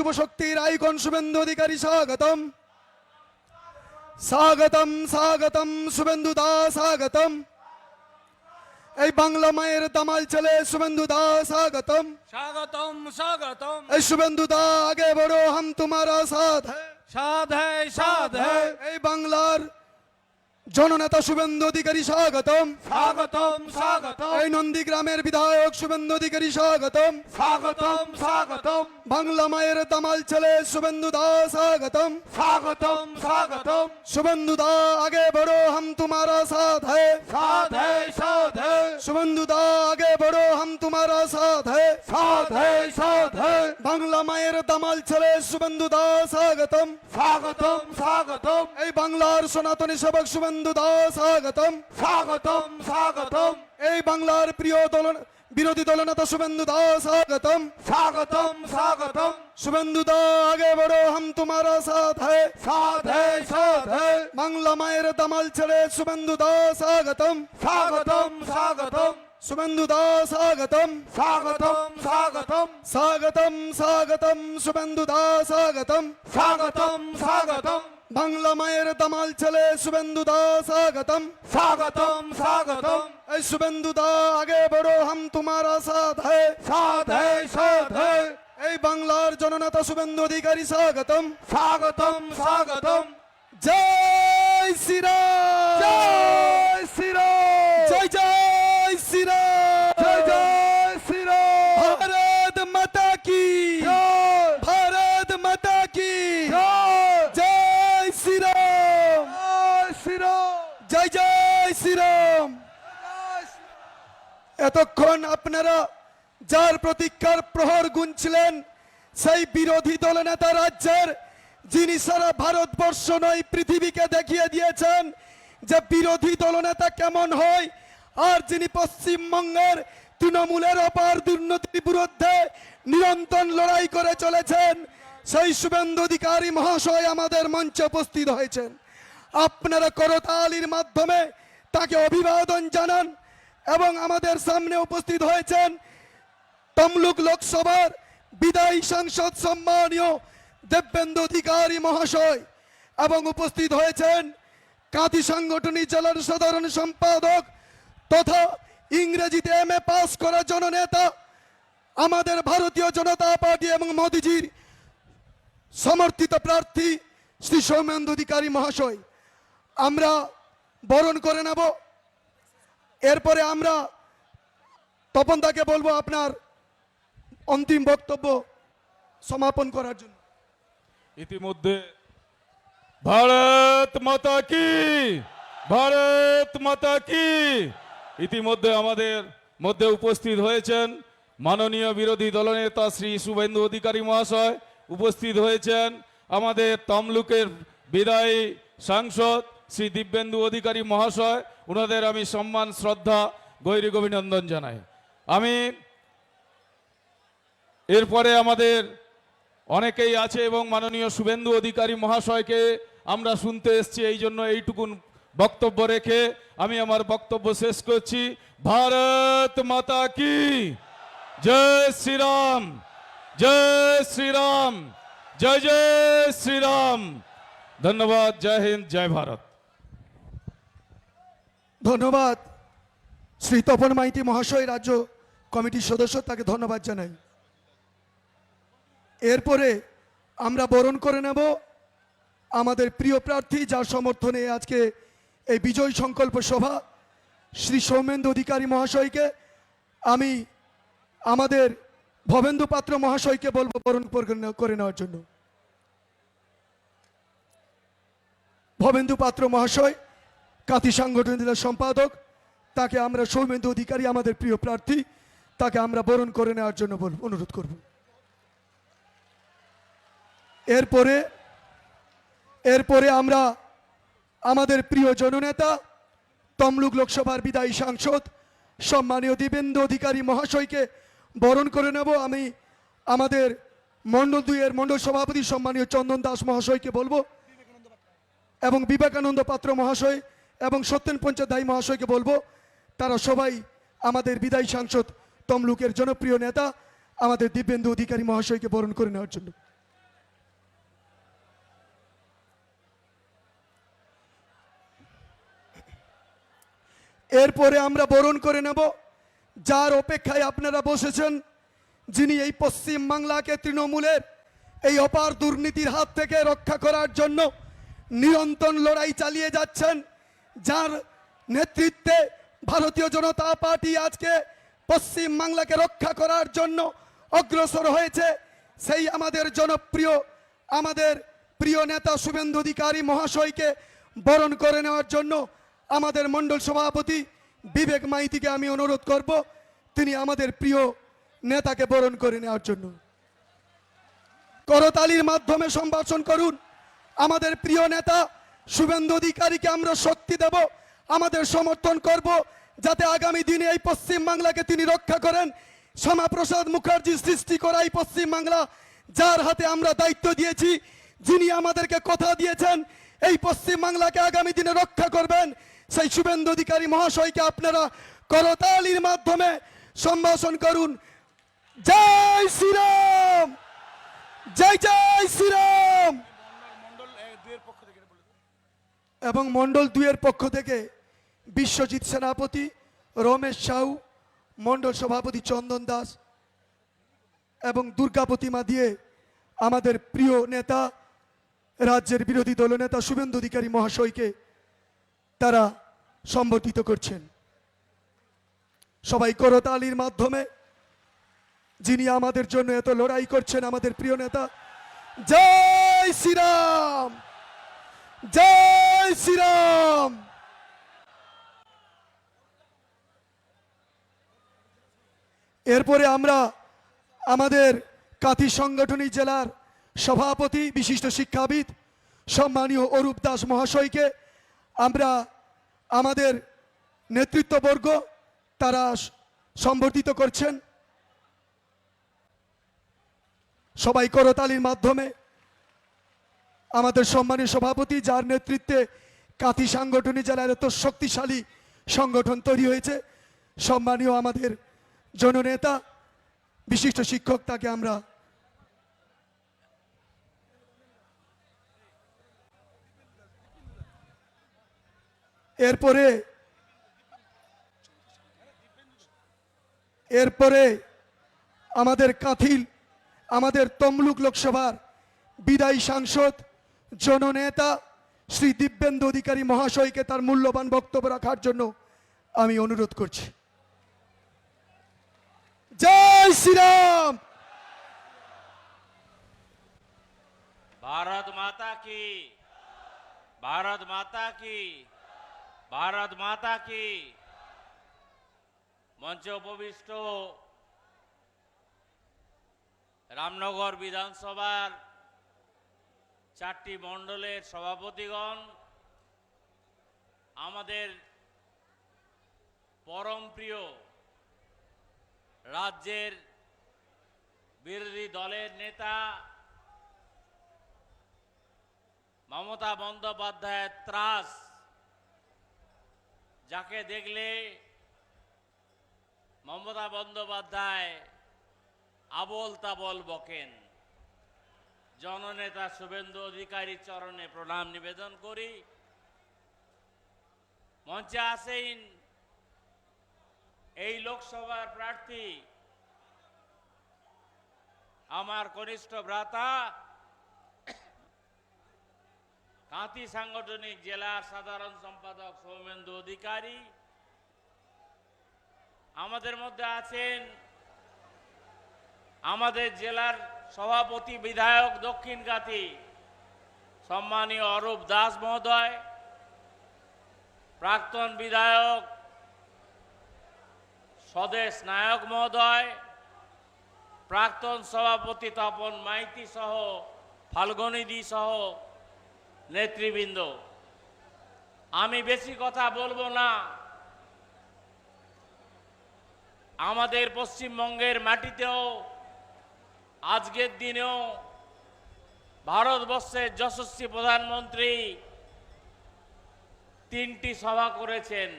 যুব শক্তির আইকন শুভেন্দু অধিকারী স্বাগতম স্বাগতম স্বাগতম শুভেন্দু দা স্বাগতম। এই বাংলা মায়ের দামাল ছেলে শুভেন্দু দা স্বাগতম স্বাগতম স্বাগতম। এই শুভেন্দু দা আগে বড়ো হাম তোমারা সাথ হ্যায় সাধ হ্যায় সাধ হ্যায়। এই বাংলার জননেতা শুভেন্দু অধিকারী স্বাগতম স্বাগতম স্বাগতম এই নন্দীগ্রামের বিধায়ক শুভেন্দু অধিকারী স্বাগতম স্বাগতম স্বাগতম বাংলা মায়ের দামাল ছেলে শুভেন্দু দা স্বাগতম স্বাগতম স্বাগতম। शुभेंदु दा आगे बढ़ो हम तुम्हारा साथ है साध है साध है शुभेंदु दा आगे बढ़ो हम तुम्हारा साथ है साध है साध है। बांग्ला मायर दामाल चले शुभेंदु दा स्वागतम স্বাগতম স্বাগতম এই বাংলার সনাতনী সেবক শুভেন্দু দা স্বাগতম স্বাগতম স্বাগতম এই বাংলার প্রিয় দল বিরোধী দলনেতা শুভেন্দু দা স্বাগতম স্বাগতম স্বাগতম। शुभेंदु दा आगे बढ़ो हम तुम्हारा साथ है साध है साध है बांग्ला मायर दामाल चले शुभेंदु दा स्वागतम স্বাগতম স্বাগতম शुभेंदु दा स्वागतम স্বাগতম স্বাগতম स्वागतम स्वागतम शुभेंदु दा स्वागतम স্বাগতম স্বাগতম बांग्ला मायर दामाल चले शुभेंदु दा स्वागतम স্বাগতম স্বাগতম। ऐ शुभेंदु दा आगे बढ़ो हम तुम्हारा साथ है সাধ है সাধ है এই বাংলার জননেতা শুভেন্দু অধিকারী স্বাগতম স্বাগতম স্বাগতম। জয় শ্রীরাম জয় শ্রীরাম জয় জয় শ্রীরাম জয় জয় শ্রীরাম भारत माता की জয় भारत माता की জয় जय श्री राम জয় শ্রীরাম जय जय श्री राम। এতক্ষণ আপনারা যার প্রতীক্ষার প্রহর গুনছিলেন সেই বিরোধী দলনেতা রাজ্যের যিনি সারা ভারতবর্ষ নয় পৃথিবীকে দেখিয়ে দিয়েছেন যে বিরোধী দলনেতা কেমন হয়, আর যিনি পশ্চিমবঙ্গের তৃণমূলের অপার দুর্নীতির বিরুদ্ধে নিরন্তর লড়াই করে চলেছেন, সেই শুভেন্দু অধিকারী মহাশয় আমাদের মঞ্চে উপস্থিত হয়েছেন। আপনারা করতালির মাধ্যমে তাকে অভিবাদন জানান এবং আমাদের সামনে উপস্থিত হয়েছেন তমলুক লোকসভার বিদায়ী সাংসদ সম্মানীয় দেবেন্দু অধিকারী মহাশয় এবং উপস্থিত হয়েছেন কাঁথি সাংগঠনিক জেলার সাধারণ সম্পাদক তথা ইংরেজিতে এমএ পাস করা জননেতা আমাদের ভারতীয় জনতা পার্টি এবং মোদিজির সমর্থিত প্রার্থী শ্রী সৌমেন্দু অধিকারী মহাশয়। আমরা বরণ করে নেব, এরপরে আমরা তপনদাকে বলবো আপনার অন্তিম বক্তব্য সমাপন করার জন্য। ইতিমধ্যে ভারত মাতা কি ভারত মাতা কি ইতিমধ্যে আমাদের মধ্যে উপস্থিত হয়েছেন মাননীয় বিরোধী দলনেতা শ্রী শুভেন্দু অধিকারী মহাশয়, উপস্থিত হয়েছেন আমাদের তমলুকের বিদায়ী সাংসদ শ্রী দিব্যেন্দু অধিকারী মহাশয়। ওনাদের আমি সম্মান শ্রদ্ধা গৈরিক অভিনন্দন জানাই। আমি এরপরে আমাদের অনেকেই আছে এবং মাননীয় শুভেন্দু অধিকারী মহাশয়কে আমরা শুনতে এসেছি, এই জন্য এইটুকুন বক্তব্য রেখে আমি আমার বক্তব্য শেষ করছি। ভারত মাতা কি জয় শ্রীরাম জয় শ্রীরাম জয় জয় শ্রীরাম। ধন্যবাদ। জয় হিন্দ জয় ভারত। ধন্যবাদ শ্রী তপন মাইতি মহাশয়, রাজ্য কমিটির সদস্য, তাকে ধন্যবাদ জানাই। এরপরে আমরা বরণ করে নেব আমাদের প্রিয় প্রার্থী যার সমর্থনে আজকে এই বিজয় সংকল্প সভা শ্রী সৌমেন্দু অধিকারী মহাশয়কে। আমি আমাদের ভবেন্দু পাত্র মহাশয়কে বলবো বরণ করে নেওয়ার জন্য। ভবেন্দু পাত্র মহাশয় কাঁথি সাংগঠনিক জেলার সম্পাদক, তাকে আমরা সৌমেন্দু অধিকারী আমাদের প্রিয় প্রার্থী, তাকে আমরা বরণ করে নেওয়ার জন্য অনুরোধ করব। এরপরে আমরা আমাদের প্রিয় জননেতা তমলুক লোকসভার বিদায়ী সাংসদ সম্মানীয় দিব্যেন্দু অধিকারী মহাশয়কে বরণ করে নেব। আমি আমাদের মণ্ডল 2 এর মণ্ডল সভাপতি সম্মানীয় চন্দন দাস মহাশয়কে বলবো এবং বিবেকানন্দ পাত্র মহাশয় এবং সত্যেন পঞ্চায়েত মহাশয়কে বলবো, তারা সবাই আমাদের বিদায়ী সাংসদ তমলুকের জনপ্রিয় নেতা আমাদের দিব্যেন্দু অধিকারী মহাশয়কে বরণ করে নেওয়ার জন্য। এরপরে আমরা বরণ করে নেব যার অপেক্ষায় আপনারা বসেছেন, যিনি এই পশ্চিম বাংলাকে তৃণমূলের এই অপার দুর্নীতির হাত থেকে রক্ষা করার জন্য নিরন্তর লড়াই চালিয়ে যাচ্ছেন, যার নেতৃত্বে ভারতীয় জনতা পার্টি আজকে পশ্চিম বাংলাকে রক্ষা করার জন্য অগ্রসর হয়েছে। সেই আমাদের জনপ্রিয়, আমাদের প্রিয় নেতা শুভেন্দু অধিকারী মহাশয়কে বরণ করে নেওয়ার জন্য আমাদের মণ্ডল সভাপতি বিবেক মাইতিকে আমি অনুরোধ করব, তিনি আমাদের প্রিয় নেতাকে বরণ করে নেওয়ার জন্য করতালির মাধ্যমে সম্ভাষণ করুন। আমাদের প্রিয় নেতা শুভেন্দু অধিকারীকে আমরা শক্তি দেব, আমাদের সমর্থন করব, যাতে আগামী দিনে এই পশ্চিম বাংলাকে তিনি রক্ষা করেন। শ্যামাপ্রসাদ মুখার্জি সৃষ্টি করা এই পশ্চিম বাংলা, যার হাতে আমরা দায়িত্ব দিয়েছি, যিনি আমাদেরকে কথা দিয়েছেন এই পশ্চিম বাংলাকে আগামী দিনে রক্ষা করবেন, সেই শুভেন্দু অধিকারী মহাশয়কে আপনারা করতালির মাধ্যমে সম্ভাষণ করুন। জয় শ্রীরাম, জয় জয় শ্রীরাম। এবং মণ্ডল 2 এর পক্ষ থেকে বিশ্বজিৎ সেনাপতি, রমেশ সাউ, মণ্ডল সভাপতি চন্দন দাস এবং দুর্গা প্রতিমা দিয়ে আমাদের প্রিয় নেতা, রাজ্যের বিরোধী দলনেতা শুভেন্দু অধিকারী মহাশয়কে তারা সম্বর্ধিত করছেন। সবাই করতালির মাধ্যমে, যিনি আমাদের জন্য এত লড়াই করছেন, আমাদের প্রিয় নেতা। জয় শ্রীরাম, জয় শ্রীরাম। এরপরে আমরা আমাদের কাঁথি সাংগঠনিক জেলার সভাপতি, বিশিষ্ট শিক্ষাবিদ সম্মানীয় অরূপ দাস মহাশয়কে আমরা আমাদের নেতৃত্ববর্গ তারা সম্বর্ধিত করছেন। সবাই করতালির মাধ্যমে আমাদের সম্মানীয় সভাপতি, যার নেতৃত্বে কাঁথি সাংগঠনিক জেলার এত শক্তিশালী সংগঠন তৈরি হয়েছে, সম্মানীয় আমাদের জননেতা বিশিষ্ট শিক্ষক, তাকে আমরা এরপরে আমাদের কাঁথিল, আমাদের তমলুক লোকসভার বিদায়ী সাংসদ জননেতা শ্রী দিব্যেন্দু অধিকারী মহাশয়কে তার মূল্যবান বক্তব্য রাখার জন্য আমি অনুরোধ করছি। জয় শ্রীরাম। भारत माता की, भारत माता की, भारत माता की। मंच उपविष्ट रामनगर विधानसभार 4टी मंडलेर सभापतिगण, आमादेर परम प्रिय राज्येर बिरोधी दलेर नेता ममता बंदोपाध्याय त्रास, जाके देखले ममता बंदोपाध्याय आबल ताबल बकेन। जननेता शुभेन्दु अधिकारी चरणे प्रणाम निवेदन करी। मंचे आसेन এই লোকসভার প্রার্থী আমার কনিষ্ঠ ভ্রাতা, কাঁথি সাংগঠনিক জেলার সাধারণ সম্পাদক সৌমেন্দু অধিকারী। আমাদের মধ্যে আছেন আমাদের জেলার সভাপতি বিধায়ক দক্ষিণ কাঁথি সম্মানীয় অরূপ দাস মহোদয়, প্রাক্তন বিধায়ক স্বদেশ নায়ক মহোদয়, প্রাক্তন সভাপতি তপন মাইতি সহ ফাল্গুনিদি সহ নেতৃবৃন্দ। আমি বেশি কথা বলবো না। আমাদের পশ্চিমবঙ্গের মাটিতেও আজকের দিনেও ভারতবর্ষের যশস্বী প্রধানমন্ত্রী 3টি সভা করেছেন।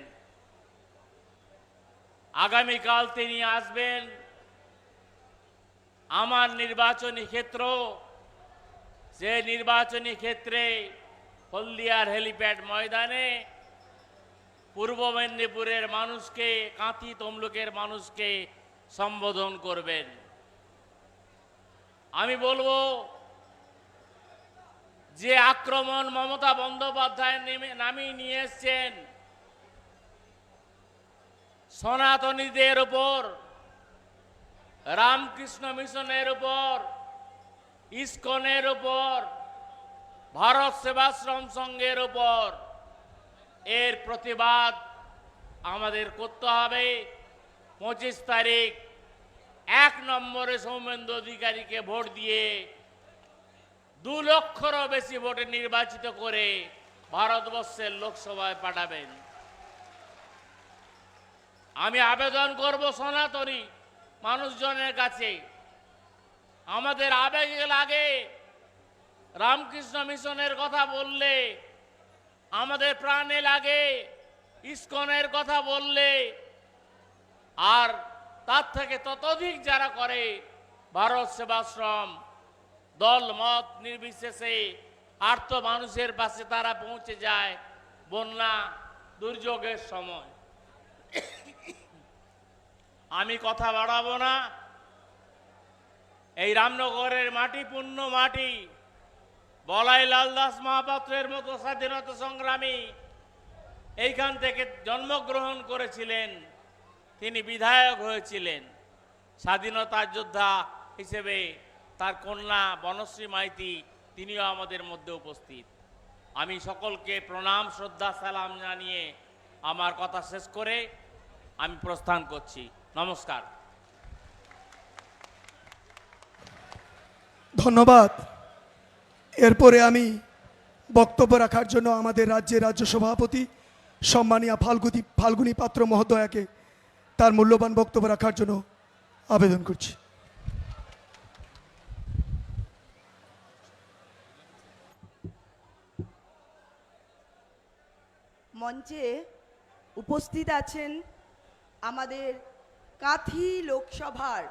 আগামীকাল তিনি আসবেন আমার নির্বাচনী ক্ষেত্র, যে নির্বাচনী ক্ষেত্রে হলদিয়ার হেলিপ্যাড ময়দানে পূর্ব মেদিনীপুরের মানুষকে, কাঁথি তমলুকের মানুষকে সম্বোধন করবেন। আমি বলবো যে আক্রমণ মমতা বন্দ্যোপাধ্যায় নামিয়ে নিয়ে এসছেন সনাতনীদের উপর, রামকৃষ্ণ মিশনের উপর, ইসকনের উপর, ভারত সেবাশ্রম সংঘের উপর, এর প্রতিবাদ আমাদের করতে হবে। 25 তারিখ 1 নম্বরে সৌমেন্দু অধিকারীকে ভোট দিয়ে 2 লক্ষেরও বেশি ভোটে নির্বাচিত করে ভারতবর্ষের লোকসভায় পাঠাবেন। আমি আবেদন করব সনাতনী মানুষজনের কাছে, আমাদের আবেগে লাগে রামকৃষ্ণ মিশনের কথা বললে, আমাদের প্রাণে লাগে ইসকনের কথা বললে, আর তার থেকে ততোধিক যারা করে ভারত সেবাশ্রম, দল মত নির্বিশেষে আর্ত মানুষের পাশে তারা পৌঁছে যায় বন্যা দুর্যোগের সময়। আমি কথা বাড়াবো না। এই রামনগরের মাটি পুণ্য মাটি, বলাই লালদাস মহাপাত্রের মতো স্বাধীনতা সংগ্রামী এইখান থেকে জন্মগ্রহণ করেছিলেন, তিনি বিধায়ক হয়েছিলেন। স্বাধীনতা যোদ্ধা হিসেবে তার কন্যা বনশ্রী মাইতি, তিনিও আমাদের মধ্যে উপস্থিত। আমি সকলকে প্রণাম শ্রদ্ধা সালাম জানিয়ে আমার কথা শেষ করে আমি প্রস্থান করছি। নমস্কার। ধন্যবাদ। এরপরে আমি বক্তব্য রাখার জন্য আমাদের রাজ্যের রাজ্য সভাপতি সম্মানীয় ফাল্গুনী পাত্র মহোদয়াকে তার মূল্যবান বক্তব্য রাখার জন্য আবেদন করছি। মঞ্চে উপস্থিত আছেন আমাদের কাঁথি লোকসভার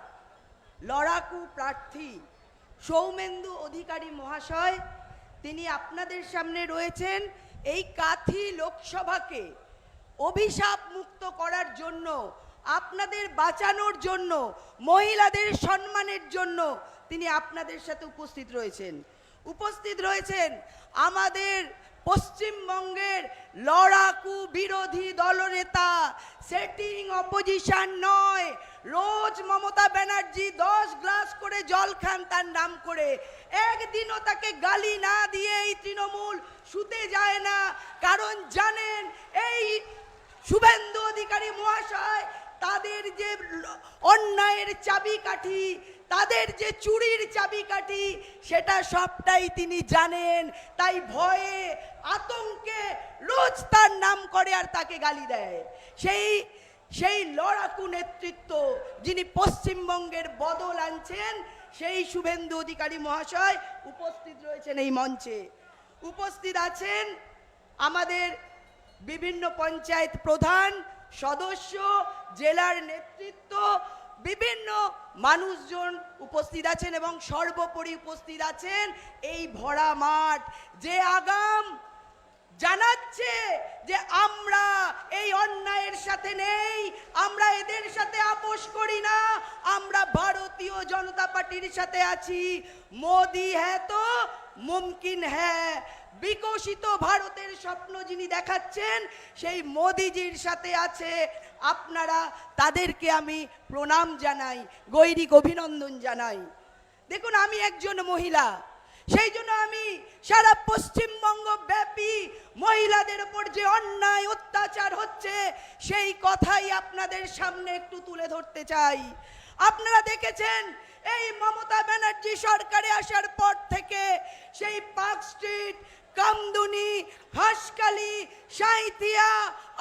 লড়াকু প্রার্থী সৌমেন্দু অধিকারী মহাশয়। তিনি আপনাদের সামনে রয়েছেন এই কাঁথি লোকসভাকে অভিশাপ মুক্ত করার জন্য, আপনাদের বাঁচানোর জন্য, মহিলাদের সম্মানের জন্য তিনি আপনাদের সাথে উপস্থিত রয়েছেন। উপস্থিত রয়েছেন আমাদের পশ্চিমবঙ্গের লড়াকু বিরোধী দলনেতা, সেটিং অপোজিশন নয়। রোজ মমতা ব্যানার্জি 10 গ্লাস করে জল খান তার নাম করে, একদিনও তাকে গালি না দিয়ে এই তৃণমূল শুতে যায় না। কারণ জানেন এই শুভেন্দু অধিকারী মহাশয় তাদের যে অন্যায়ের চাবিকাঠি, তাদের যে চুরির চাবিকাঠি, সেটা সবটাই তিনি জানেন। তাই ভয়ে আতঙ্কে রোজ তার নাম করে আর তাকে গালি দেয়। সেই লড়াকু নেতৃত্ব যিনি পশ্চিমবঙ্গের বদল আনছেন, সেই শুভেন্দু অধিকারী মহাশয় উপস্থিত রয়েছেন এই মঞ্চে। উপস্থিত আছেন আমাদের বিভিন্ন পঞ্চায়েত প্রধান, সদস্য, জেলার নেতৃত্ব, বিভিন্ন মানুষজন উপস্থিত আছেন এবং সর্বোপরি উপস্থিত আছেন এই ভরা মাঠ, যে আগাম জানাচ্ছে যে আমরা এই অন্যায়ের সাথে নেই, আমরা এদের সাথে আপোষ করি না, আমরা ভারতীয় জনতা পার্টির সাথে আছি। মোদি হ্যাঁ তো মুমকিন হ্যাঁ। বিকশিত ভারতের স্বপ্ন যিনি দেখাচ্ছেন সেই মোদিজির সাথে আছে। আপনারা তাদেরকে আমি প্রণাম জানাই, গৈরিক অভিনন্দন জানাই। দেখুন, আমি একজন মহিলা, সেই জন্য আমি সারা পশ্চিমবঙ্গ ব্যাপী মহিলাদের উপর যে অন্যায় অত্যাচার হচ্ছে সেই কথাই আপনাদের সামনে একটু তুলে ধরতে চাই। আপনারা দেখেছেন এই মমতা ব্যানার্জি সরকারে আসার পর থেকে সেই পার্ক স্ট্রিট, কামদুনি, হাঁসখালি, সাঁইথিয়া,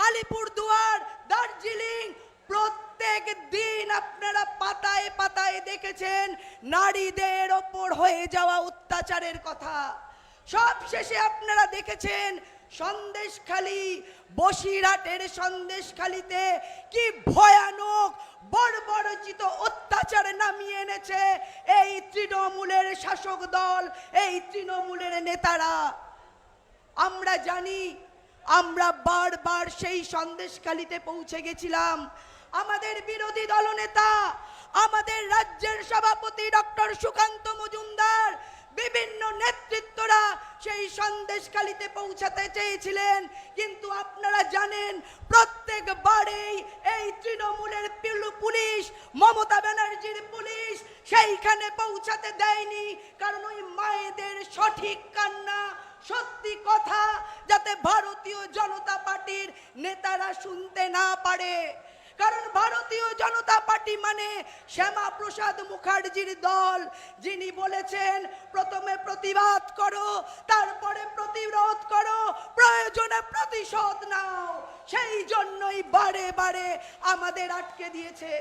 আলিপুরদুয়ার, দার্জিলিং, প্রত্যেক দিন আপনারা পাতায় পাতায় দেখেছেন নারীদের ওপর হয়ে যাওয়া অত্যাচারের কথা। সব শেষে আপনারা দেখেছেন সন্দেশখালী, বসিরহাটের সন্দেশখালীতে কি ভয়ানক বর্বরচিত অত্যাচার নামিয়ে এনেছে এই তৃণমূলের শাসক দল, এই তৃণমূলের নেতারা। আমরা জানি আমরা বারবার সেই সন্দেশখালিতে পৌঁছে গেছিলাম। আমাদের বিরোধী দলনেতা, আমাদের রাজ্যের সভাপতি ডক্টর সুকান্ত মজুমদার, বিভিন্ন নেতৃত্বরা সেই সন্দেশখালিতে পৌঁছাতে চেয়েছিলেন, কিন্তু আপনারা জানেন প্রত্যেকবারেই এই তৃণমূলের পুলিশ, মমতা ব্যানার্জির পুলিশ সেইখানে পৌঁছাতে দেয়নি, কারণ ওই মায়েদের সঠিক কান্না, সত্যি কথা যাতে ভারতীয় জনতা পার্টির নেতারা শুনতে না পারে। কারণ ভারতীয় জনতা পার্টি মানে শ্যামা প্রসাদ মুখার্জির দল, যিনি বলেছেন প্রথমে প্রতিবাদ করো, তারপরে প্রতিরোধ করো, প্রয়োজনে প্রতিশোধ নাও। সেই জন্যই বারে বারে আমাদের আটকে দিয়েছে।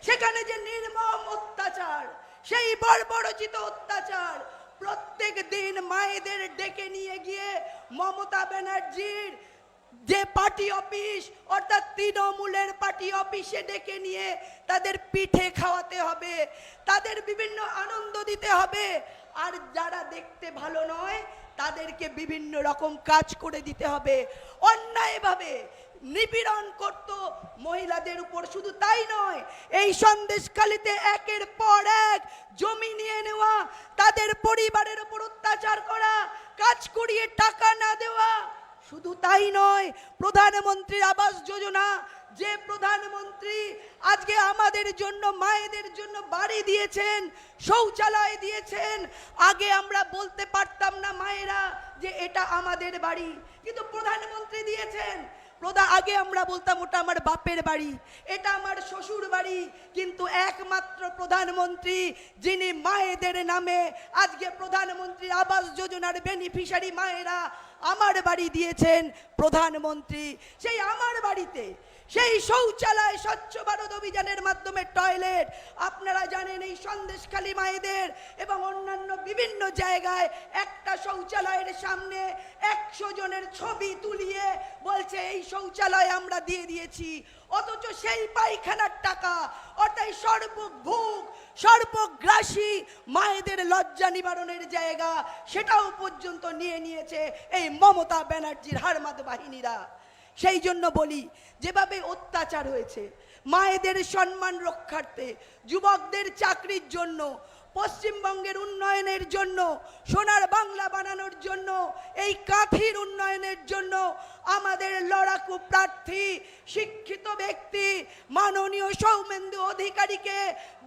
সেখানে যে নির্মম অত্যাচার, সেই বর্বরচিত অত্যাচার, প্রত্যেক দিন মায়েদের ডেকে নিয়ে গিয়ে মমতা ব্যানার্জির যে পার্টি অফিস অর্থাৎ তৃণমূলের পার্টি অফিসে ডেকে নিয়ে তাদের পিঠে খাওয়াতে হবে, তাদের বিভিন্ন আনন্দ দিতে হবে, আর যারা দেখতে ভালো নয় তাদেরকে বিভিন্ন রকম কাজ করে দিতে হবে। অন্যায়ভাবে নিপীড়ন করত মহিলাদের উপর। শুধু তাই নয়, এই সন্দেশখালিতে একের পর এক জমি নিয়ে নেওয়া, তাদের পরিবারের উপর অত্যাচার করা, কাজ করিয়ে টাকা না দেওয়া। শুধু তাই নয়, প্রধানমন্ত্রীর আবাস যোজনা, যে প্রধানমন্ত্রী আজকে আমাদের জন্য, মায়েদের জন্য বাড়ি দিয়েছেন, শৌচালয় দিয়েছেন। আগে আমরা বলতে পারতাম না মায়েরা যে এটা আমাদের বাড়ি, কিন্তু প্রধানমন্ত্রী দিয়েছেন। আগে আমরা বলতাম ওটা আমার বাপের বাড়ি, এটা আমার শ্বশুর বাড়ি, কিন্তু একমাত্র প্রধানমন্ত্রী যিনি মায়েদের নামে আজকে প্রধানমন্ত্রীর আবাস যোজনার বেনিফিশিয়ারি মায়েরা আমার বাড়ি দিয়েছেন প্রধানমন্ত্রী। সেই আমার বাড়িতে সেই শৌচালয়, স্বচ্ছ ভারত অভিযানের মাধ্যমে টয়লেট, আপনারা জানেন এই সন্দেশখালী মায়েদের এবং অন্যান্য বিভিন্ন জায়গায় একটা শৌচালয়ের সামনে 100 জনের ছবি তুলিয়ে বলছে এই শৌচালয় আমরা দিয়ে দিয়েছি, অথচ সেই পায়খানার টাকা অর্থাৎ সর্বভোগ সর্বগ্রাসী মায়েদের লজ্জা নিবারণের জায়গা, সেটাও পর্যন্ত নিয়ে নিয়েছে এই মমতা ব্যানার্জির হারমাদ বাহিনীরা। সেই জন্য বলি, যেভাবে অত্যাচার হয়েছে মায়েদের সম্মান রক্ষার্থে, যুবকদের চাকরির জন্য, পশ্চিমবঙ্গের উন্নয়নের জন্য, সোনার বাংলা বানানোর জন্য, এই কাঁথির উন্নয়নের জন্য আমাদের লড়াকু প্রার্থী, শিক্ষিত ব্যক্তি মাননীয় সৌমেন্দু অধিকারীকে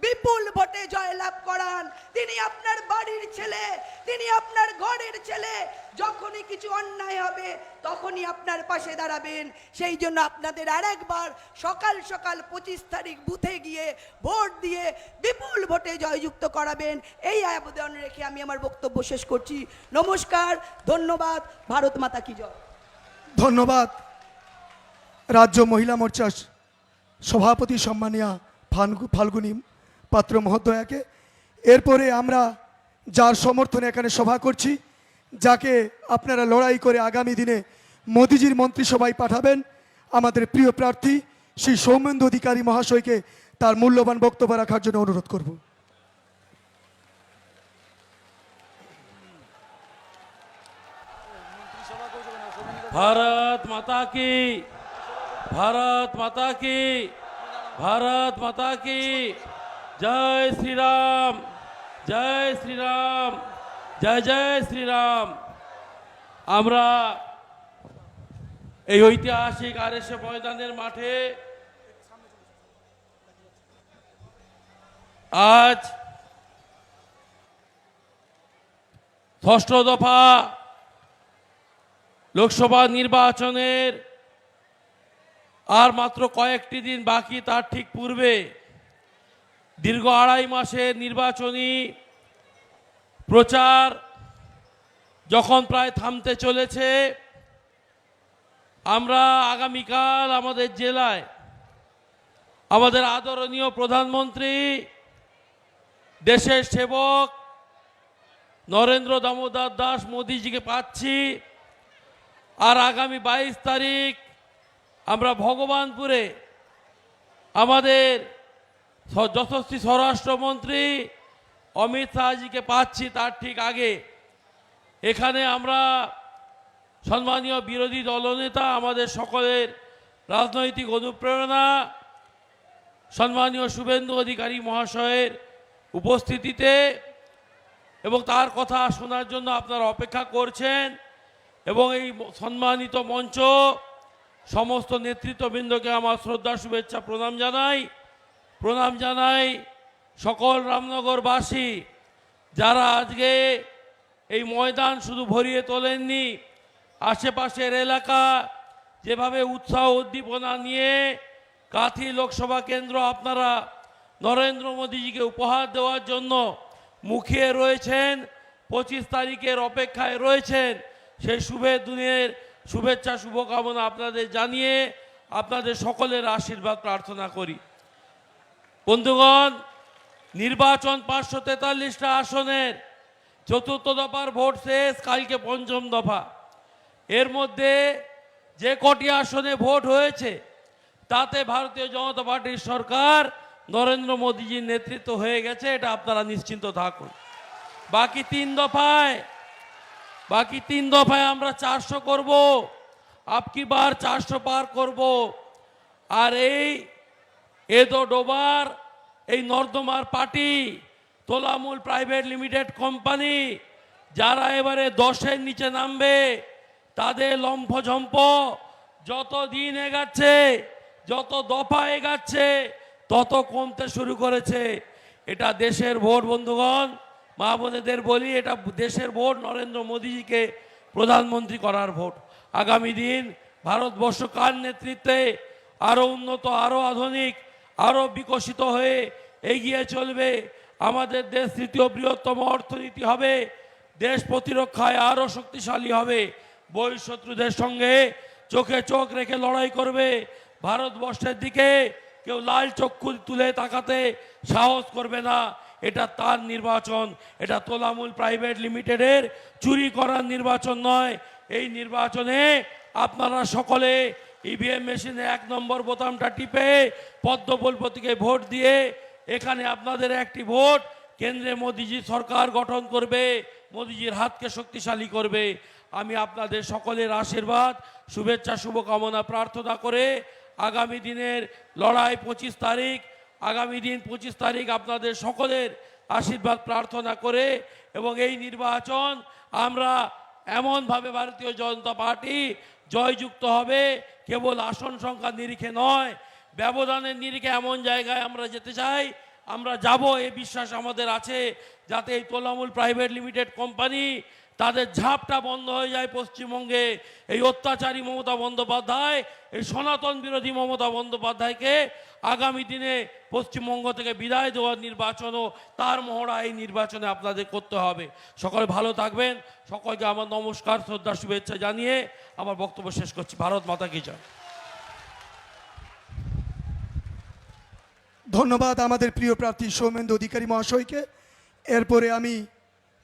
বিপুল ভোটে জয়লাভ করান। তিনি আপনার বাড়ির ছেলে, তিনি আপনার ঘরের ছেলে। যখনই কিছু অন্যায় হবে তখনই আপনার পাশে দাঁড়াবেন। সেই জন্য আপনাদের আরেকবার সকাল সকাল 25 তারিখ বুথে গিয়ে ভোট দিয়ে বিপুল ভোটে জয়যুক্ত করাবেন, এই আবেদন রেখে আমি আমার বক্তব্য শেষ করছি। নমস্কার, ধন্যবাদ। ভারত মাতা কি জয়। ধন্যবাদ রাজ্য মহিলা মোর্চার সভাপতি সম্মানীয়া ফাল্গুনী পাত্র মহোদয়াকে। এরপরে আমরা যার সমর্থনে এখানে সভা করছি, যাকে আপনারা লড়াই করে আগামী দিনে মোদিজির মন্ত্রিসভায় পাঠাবেন, আমাদের প্রিয় প্রার্থী শ্রী সৌমেন্দু অধিকারী মহাশয়কে তার মূল্যবান বক্তব্য রাখার জন্য অনুরোধ করব। भारत माता की, भारत माता की, भारत माता की जय श्री राम, जय श्री राम, जय जय श्री राम। আমরা এই ঐতিহাসিক আরএসএ ময়দানের মাঠে আজ ৬ষ্ঠ দফা লোকসভা নির্বাচনের আর মাত্র কয়েকটি দিন বাকি, তার ঠিক পূর্বে দীর্ঘ ২.৫ মাসের নির্বাচনী প্রচার যখন প্রায় থামতে চলেছে, আমরা আগামীকাল আমাদের জেলায় আমাদের আদরণীয় প্রধানমন্ত্রী, দেশের সেবক নরেন্দ্র দামোদর দাস মোদিজিকে পাচ্ছি। আর আগামী 22 তারিখ আমরা ভগবানপুরে আমাদের যশস্বী স্বরাষ্ট্রমন্ত্রী অমিত শাহজিকে পাচ্ছি। তার ঠিক আগে এখানে আমরা সম্মানীয় বিরোধী দলনেতা, আমাদের সকলের রাজনৈতিক অনুপ্রেরণা সম্মানীয় শুভেন্দু অধিকারী মহাশয়ের উপস্থিতিতে এবং তার কথা শোনার জন্য আপনারা অপেক্ষা করছেন, এবং এই সম্মানিত মঞ্চ সমস্ত নেতৃত্ববৃন্দকে আমার শ্রদ্ধা শুভেচ্ছা প্রণাম জানাই সকল রামনগরবাসী যারা আজকে এই ময়দান শুধু ভরিয়ে তোলেননি, আশেপাশের এলাকা যেভাবে উৎসাহ উদ্দীপনা নিয়ে কাঁথি লোকসভা কেন্দ্র আপনারা নরেন্দ্র মোদীজিকে উপহার দেওয়ার জন্য মুখিয়ে রয়েছেন, 25 তারিখের অপেক্ষায় রয়েছেন, সেই দিনের শুভেচ্ছা শুভকামনা আপনাদের জানিয়ে আপনাদের সকলের আশীর্বাদ প্রার্থনা করি। বন্ধুগণ, নির্বাচন 543টা আসনের চতুর্থ দফার ভোট শেষ, কালকে পঞ্চম দফা। এর মধ্যে যে কটি আসনে ভোট হয়েছে তাতে ভারতীয় জনতা পার্টির সরকার নরেন্দ্র মোদীজির নেতৃত্ব হয়ে গেছে, এটা আপনারা নিশ্চিন্ত থাকুন। বাকি তিন দফায় আমরা 400 করব, আপকি বার 400 পার করব। আর এই এদো ডোবার এই নর্দমার পার্টি তোলামূল প্রাইভেট লিমিটেড কোম্পানি যারা এবারে 10-এর নিচে নামবে, তাদের লম্ফঝম্প যত দিন এগাচ্ছে, যত দফা এগাচ্ছে, তত কমতে শুরু করেছে। এটা দেশের ভোট বন্ধুগণ, মা বোনেদের বলি, এটা দেশের ভোট, নরেন্দ্র মোদীজিকে প্রধানমন্ত্রী করার ভোট। আগামী দিন ভারতবর্ষ কার নেতৃত্বে আরও উন্নত, আরও আধুনিক, আরও বিকশিত হয়ে এগিয়ে চলবে। আমাদের দেশ তৃতীয় বৃহত্তম অর্থনীতি হবে, দেশ প্রতিরক্ষায় আরও শক্তিশালী হবে, বহিঃশত্রুদের সঙ্গে চোখে চোখ রেখে লড়াই করবে। ভারতবর্ষের দিকে কেউ লাল চক্ষু তুলে তাকাতে সাহস করবে না। এটা তার নির্বাচন, এটা তোলামূল প্রাইভেট লিমিটেডের চুরি করার নির্বাচন নয়। এই নির্বাচনে আপনারা সকলে ইভিএম মেশিনে 1 নম্বর বোতামটা টিপে পদ্মফুল প্রতীকে ভোট দিয়ে এখানে আপনাদের একটি ভোট কেন্দ্রে মোদীজি সরকার গঠন করবে, মোদীজির হাতকে শক্তিশালী করবে। আমি আপনাদের সকলের আশীর্বাদ, শুভেচ্ছা, শুভকামনা প্রার্থনা করে আগামী দিনের লড়াই 25 তারিখ, আগামী দিন 25 তারিখ আপনাদের সকলের আশীর্বাদ প্রার্থনা করে, এবং এই নির্বাচন আমরা এমনভাবে ভারতীয় জনতা পার্টি জয়যুক্ত হবে, কেবল আসন সংখ্যার নিরিখে নয়, ব্যবধানের নিরিখে এমন জায়গায় আমরা যেতে চাই, আমরা যাব, এই বিশ্বাস আমাদের আছে, যাতে এই তোলামূল প্রাইভেট লিমিটেড কোম্পানি তাদের ঝাপটা বন্ধ হয়ে যায় পশ্চিমবঙ্গে। এই অত্যাচারী মমতা বন্দ্যোপাধ্যায়, এই সনাতন বিরোধী মমতা বন্দ্যোপাধ্যায়কে আগামী দিনে পশ্চিমবঙ্গ থেকে বিদায় দেওয়ার নির্বাচনও তার মহড়া এই নির্বাচনে আপনাদের করতে হবে। সকলে ভালো থাকবেন, সকলকে আমার নমস্কার, শ্রদ্ধা, শুভেচ্ছা জানিয়ে আমার বক্তব্য শেষ করছি। ভারত মাতা কি জয়। ধন্যবাদ আমাদের প্রিয় প্রার্থী সৌমেন্দু অধিকারী মহাশয়কে। এরপরে আমি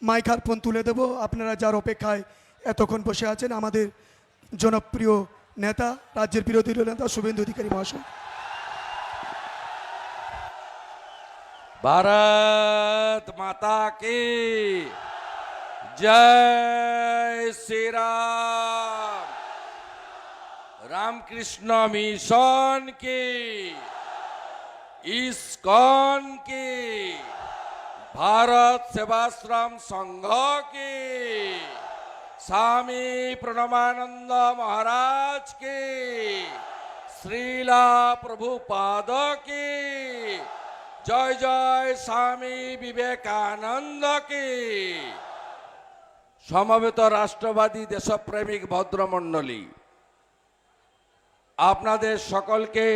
মাইক্রোফোন তুলে দেব। আপনারা যার অপেক্ষায় এতক্ষণ বসে আছেন, আমাদের জনপ্রিয় নেতা, রাজ্যের বিরোধী দল নেতা শুভেন্দু অধিকারী মহাশয়। भारत माता की जय श्री राम। रामकृष्ण मिशन की, इस्कॉन की, भारत सेवाश्रम संघ की, स्वामी प्रणमानंद महाराज की, श्रीला प्रभुपाद की, जय जय स्वामी विवेकानंद की। समवेत राष्ट्रवादी देशप्रेमिक भद्रमंडली, আপনাদের সকলকে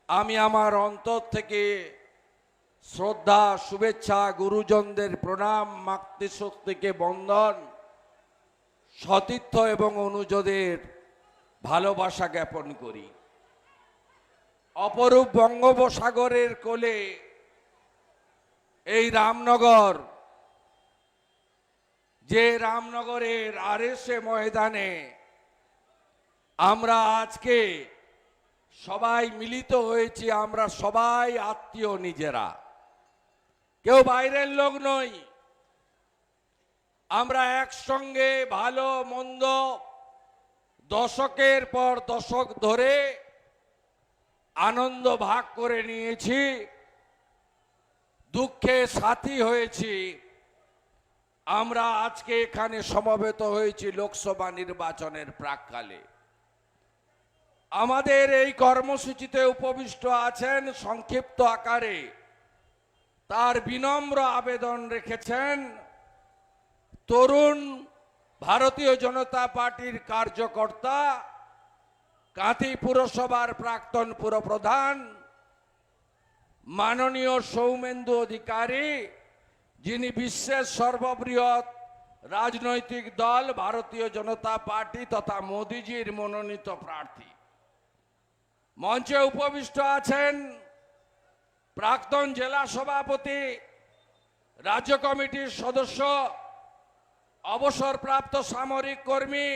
আমি আমার অন্তর থেকে শ্রদ্ধা, শুভেচ্ছা, গুরুজনদের প্রণাম, মাতৃশক্তিকে বন্দন, সতীর্থ এবং অনুজদের ভালোবাসা জ্ঞাপন করি। অপরূপ বঙ্গোপসাগরের কোলে এই রামনগর, যে রামনগরের আরএসএ ময়দানে আমরা আজকে সবাই মিলিত হয়েছি, আমরা সবাই আত্মীয় নিজেরা, কেউ বাইরের লোক নই। আমরা একসঙ্গে ভালো মন্দ দশকের পর দশক ধরে আনন্দ ভাগ করে নিয়েছি, দুঃখে সাথী হয়েছি। আমরা আজকে এখানে সমবেত হয়েছি লোকসভা নির্বাচনের প্রাক্কালে। আমাদের এই কর্মসূচিতে উপবিষ্ট আছেন সংক্ষিপ্ত আকারে তার বিনম্র আবেদন রেখেছেন তরুণ ভারতীয় জনতা পার্টির কার্যকর্তা, কাঁথি পুরসভার প্রাক্তন পুরপ্রধান মাননীয় সৌমেন্দু অধিকারী, যিনি বিশ্বের সর্ববৃহৎ রাজনৈতিক দল ভারতীয় জনতা পার্টি তথা মোদিজির মনোনীত প্রার্থী। মঞ্চে উপবিষ্ট আছেন প্রাক্তন জেলা সভাপতি, রাজ্য কমিটির সদস্য, অবসরপ্রাপ্ত সামরিক কর্মী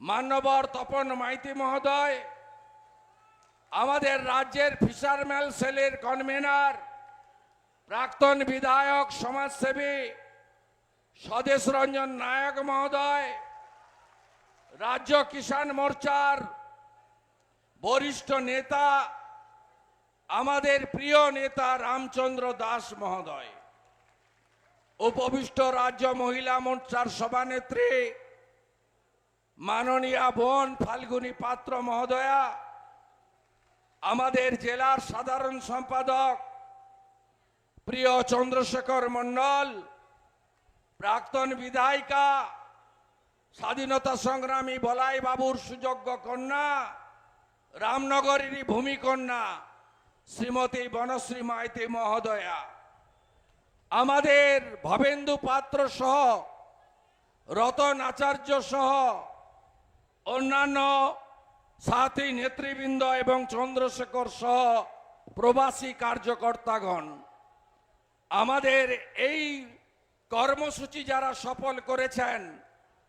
মান্যবর তপন মাইতি মহোদয়, আমাদের রাজ্যের ফিশারম্যান সেলের কনভেনার, প্রাক্তন বিধায়ক সমাজসেবী স্বদেশ রঞ্জন নায়ক মহোদয়, রাজ্য কিষাণ মোর্চার বরিষ্ঠ নেতা, আমাদের প্রিয় নেতা রামচন্দ্র দাস মহোদয়, উপবিষ্ট রাজ্য মহিলা মোর্চার সভানেত্রী মাননীয়া বোন ফাল্গুনী পাত্র মহোদয়া, আমাদের জেলার সাধারণ সম্পাদক প্রিয় চন্দ্রশেখর মণ্ডল, প্রাক্তন বিধায়িকা স্বাধীনতা সংগ্রামী বলাই বাবুর সুযোগ্য কন্যা, রামনগরেরই ভূমিকন্যা শ্রীমতী বনশ্রী মাইতি মহোদয়া, আমাদের ভবেন্দু পাত্র সহ রতন আচার্য সহ অন্যান্য সাথী নেতৃবৃন্দ এবং চন্দ্রশেখর সহ প্রবাসী কার্যকর্তাগণ, আমাদের এই কর্মসূচি যারা সফল করেছেন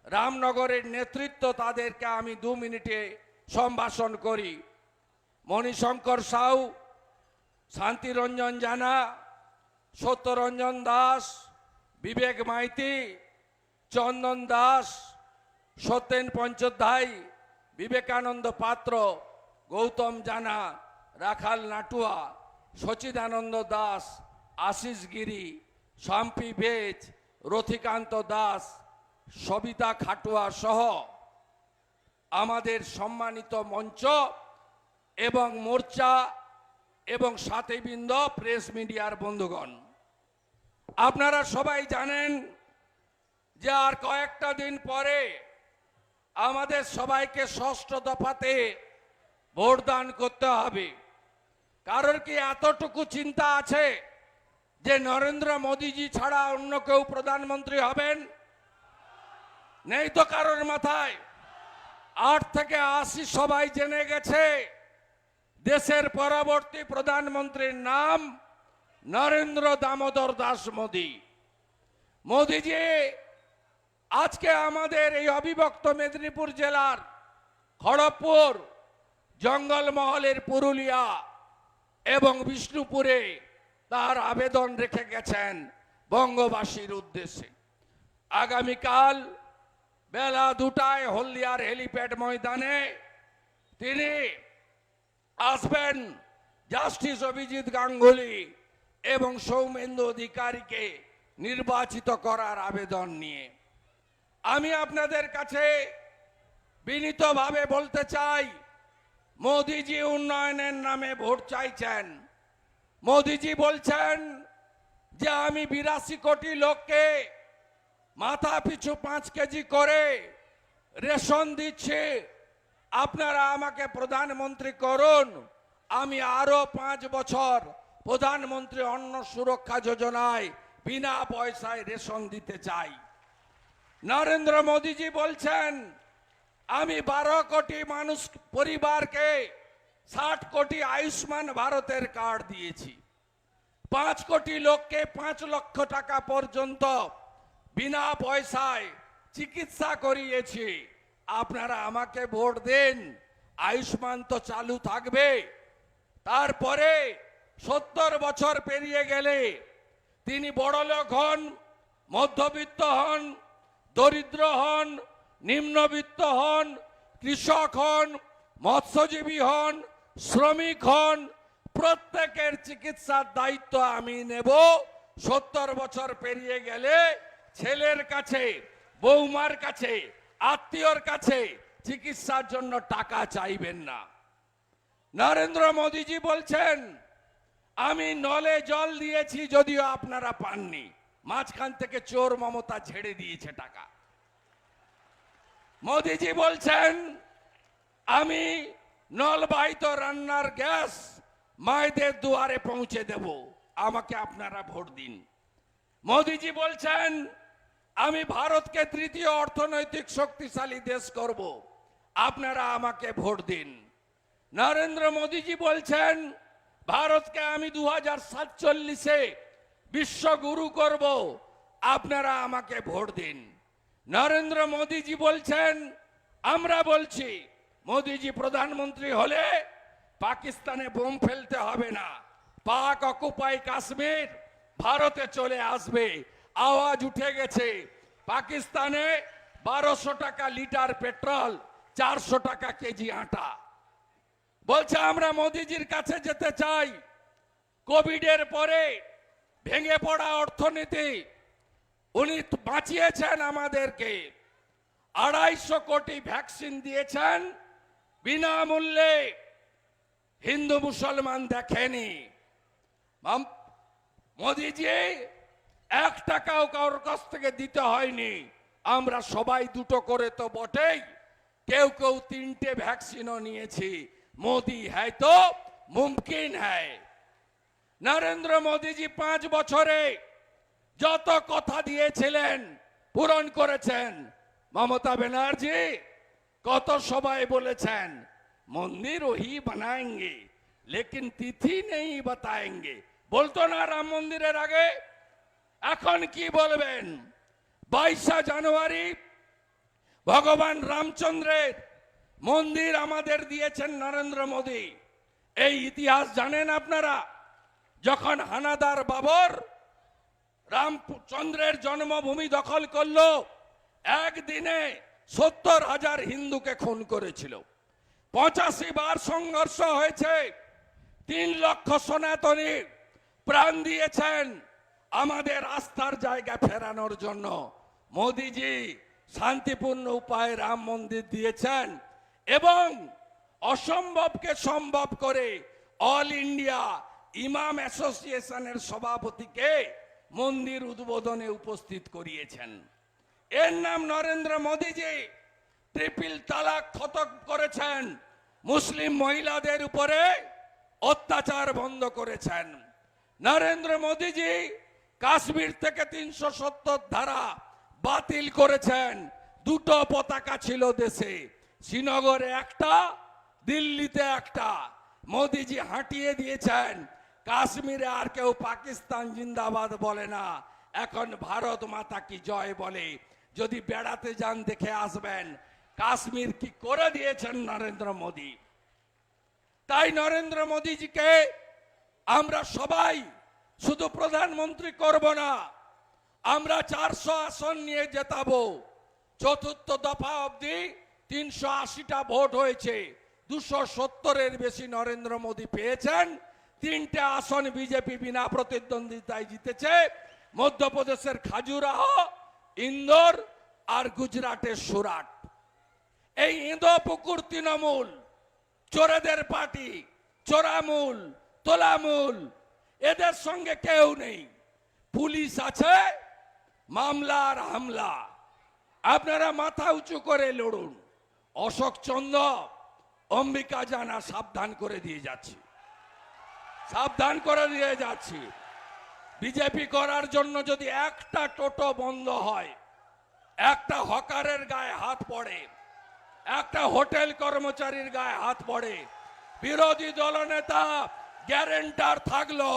রামনগরের নেতৃত্ব, তাদেরকে আমি 2 মিনিটে সম্ভাষণ করি। মণিশঙ্কর সাউ, শান্তিরঞ্জন জানা, সত্যরঞ্জন দাস, বিবেক মাইতি, চন্দন দাস, সত্যেন পঞ্চোধ্যায়, বিবেকানন্দ পাত্র, গৌতম জানা, রাখাল নাটুয়া, সচিদানন্দ দাস, আশিস গিরি, শাম্পি বেজ, রথিকান্ত দাস, সবিতা খাটুয়া সহ আমাদের সম্মানিত মঞ্চ এবং মোর্চা এবং সাথীবৃন্দ, প্রেস মিডিয়ার বন্ধুগণ, আপনারা সবাই জানেন যে আর কয়েকটা দিন পরে আমাদের সবাইকে 6ষ্ঠ দফাতে ভোটদান করতে হবে। কারোর কি এতটুকু চিন্তা আছে যে নরেন্দ্র মোদীজি ছাড়া অন্য কেউ প্রধানমন্ত্রী হবেন? নেই তো কারোর মাথায়। 8 থেকে 80 সবাই জেনে গেছে দেশের পরবর্তী প্রধানমন্ত্রীর নাম নরেন্দ্র দামোদর দাস মোদী। মোদীজি আজকে আমাদের এই অবিভক্ত মেদিনীপুর জেলার খড়গপুর, জঙ্গলমহলের পুরুলিয়া এবং বিষ্ণুপুরে তার আবেদন রেখে গেছেন বঙ্গবাসীর উদ্দেশ্যে। আগামীকাল বেলা 2টায় হলদিয়ার হেলিপ্যাড ময়দানে তিনি আসবেন জাস্টিস অভিজিৎ গাঙ্গুলি এবং সৌমেন্দু অধিকারীকে নির্বাচিত করার আবেদন নিয়ে। আমি আপনাদের কাছে বিনীতভাবে বলতে চাই, মোদিজি উন্নয়নের নামে ভোট চাইছেন। মোদিজি বলছেন যে আমি 82 কোটি লোককে মাথা পিছু 5 কেজি করে রেশন দিচ্ছি, আপনারা আমাকে প্রধানমন্ত্রী করুন, আমি আরো 5 বছর প্রধানমন্ত্রী অন্ন সুরক্ষা যোজনায় বিনা পয়সায় রেশন দিতে চাই। নরেন্দ্র মোদীজি বলছেন আমি 12 কোটি মানুষ পরিবারকে 60 কোটি আয়ুষ্মান ভারতের কার্ড দিয়েছি, 5 কোটি লোককে 5 লক্ষ টাকা পর্যন্ত বিনা পয়সায় চিকিৎসা করিয়েছি। আপনারা আমাকে ভোট দেন, আয়ুষ্মান তো চালু থাকবে। তারপরে 70 বছর পেরিয়ে গেলে তিনি বড়লোক হন, মধ্যবিত্ত হন, দরিদ্র হন, নিম্নবিত্ত হন, কৃষক হন, মৎস্যজীবী হন, শ্রমিক হন, প্রত্যেকের চিকিৎসার দায়িত্ব আমি নেব। 70 বছর পেরিয়ে গেলে ছেলের কাছে, বৌমার কাছে, আত্মীয়র কাছে চিকিৎসার জন্য টাকা চাইবেন না। নরেন্দ্র মোদীজি বলছেন আমি নলে জল দিয়েছি, যদিও আপনারা পাননি। মাঝখান থেকে চোর মমতা ছেড়ে দিয়েছে টাকা। মোদীজি বলছেন আমি নলবাহিত রান্নার গ্যাস মায়েদের দুয়ারে পৌঁছে দেব, আমাকে আপনারা ভোট দিন। মোদীজি বলছেন আমি ভারতকে তৃতীয় অর্থনৈতিক শক্তিশালী দেশ করব, আপনারা আমাকে ভোট দিন। নরেন্দ্র মোদীজি বলছেন ভারতকে আমি 2047-এ বিশ্বগুরু করব, আপনারা আমাকে ভোট দিন। নরেন্দ্র মোদীজি বলছেন আমরা বলছি মোদীজি প্রধানমন্ত্রী হলে পাকিস্তানে বোম ফেলতে হবে না, পাক অকুপাই কাশ্মীর ভারতে চলে আসবে। আওয়াজ উঠে গেছে, পাকিস্তানে 1200 টাকা লিটার পেট্রোল, 400 টাকা কেজি আটা। বলছে আমরা মোদীজির কাছে যেতে চাই। কোভিডের পরে ভেঙে পড়া অর্থনীতি উনি বাঁচিয়েছেন আমাদেরকে। 250 কোটি ভ্যাকসিন দিয়েছেন বিনামূল্যে, হিন্দু মুসলমান দেখেনি। মোদীজি 1 টাকাও কারোর কাছ থেকে দিতে হয়নি। আমরা সবাই 2টো করে তো বটেই, কেউ কেউ 3টে ভ্যাকসিনও নিয়েছি। মোদি হ্যায় তো মুমকিন হ্যায়। নরেন্দ্র মোদীজি 5 বছরে যত কথা দিয়েছিলেন পূরণ করেছেন। মমতা ব্যানার্জি কত সবাই বলেছেন মন্দির ওহি বানাएंगे लेकिन तिथि नहीं बताएंगे, বলতো না রাম মন্দিরের আগে? এখন কি বলবেন? 22 জানুয়ারি ভগবান রামচন্দ্রের মন্দির আমাদের দিয়েছেন নরেন্দ্র মোদী। এই ইতিহাস জানেন আপনারা? যখন হানাদার বাবর রামচন্দ্রের জন্মভূমি দখল করলো, একদিনে 70,000 হিন্দুকে খুন করেছিল। 85 বার সংঘর্ষ হয়েছে, 3 লক্ষ সনাতনী প্রাণ দিয়েছেন আমাদের আস্থার জায়গা ফেরানোর জন্য। মোদীজি শান্তিপূর্ণ উপায়ে রাম মন্দির দিয়েছেন এবং অসম্ভবকে সম্ভব করে অল ইন্ডিয়া ইমাম অ্যাসোসিয়েশনের সভাপতিকে মন্দির উদ্বোধনে উপস্থিত করিয়েছেন। এর নাম নরেন্দ্র মোদীজি। ট্রিপল তালাক খতম করেছেন, মুসলিম মহিলাদের উপরে অত্যাচার বন্ধ করেছেন। নরেন্দ্র মোদীজি কাশ্মীর থেকে 370 ধারা বাতিল করেছেন। 2টো পতাকা ছিল দেশে, শ্রীনগরে একটা, দিল্লিতে একটা। মোদীজি হাঁটিয়ে দিয়েছেন কাশ্মীরে আর কেউ পাকিস্তান জিন্দাবাদ বলে না, এখন ভারত মাতা কি জয় বলে। যদি বেড়াতে যান দেখে আসবেন কাশ্মীর কি করে দিয়েছেন নরেন্দ্র মোদী। তাই নরেন্দ্র মোদীজিকে আমরা সবাই শুধু প্রধানমন্ত্রী করব না, আমরা 400 আসন নিয়ে জেতাবো। 4র্থ দফা অবধি 380টা ভোট হয়েছে, 270-এর বেশি নরেন্দ্র মোদী পেয়েছেন। 3টে আসন বিজেপি বিনা প্রতিদ্বন্দ্বিতায় জিতেছে, মধ্যপ্রদেশের খাজুরাহ, ইন্দোর আর গুজরাটের সুরাট। এই ইন্দো পুকুর তৃণমূল, চোরেদের পার্টি, চোরামূল, তোলামূল, এদের সঙ্গে কেউ নেই। পুলিশ আছে, মামলা আর হামলা। আপনারা মাথা উঁচু করে লড়ুন। অশোক চন্দ্র, অম্বিকা জানা সাবধান করে দিয়ে যাচ্ছি, সাবধান করে দিয়ে যাচ্ছি। বিজেপি করার জন্য যদি একটা টোটো বন্ধ হয়, একটা হকারের গায়ে হাত পড়ে, একটা হোটেল কর্মচারীর গায়ে হাত পড়ে, বিরোধী দলনেতা গ্যারেন্টার থাকলো।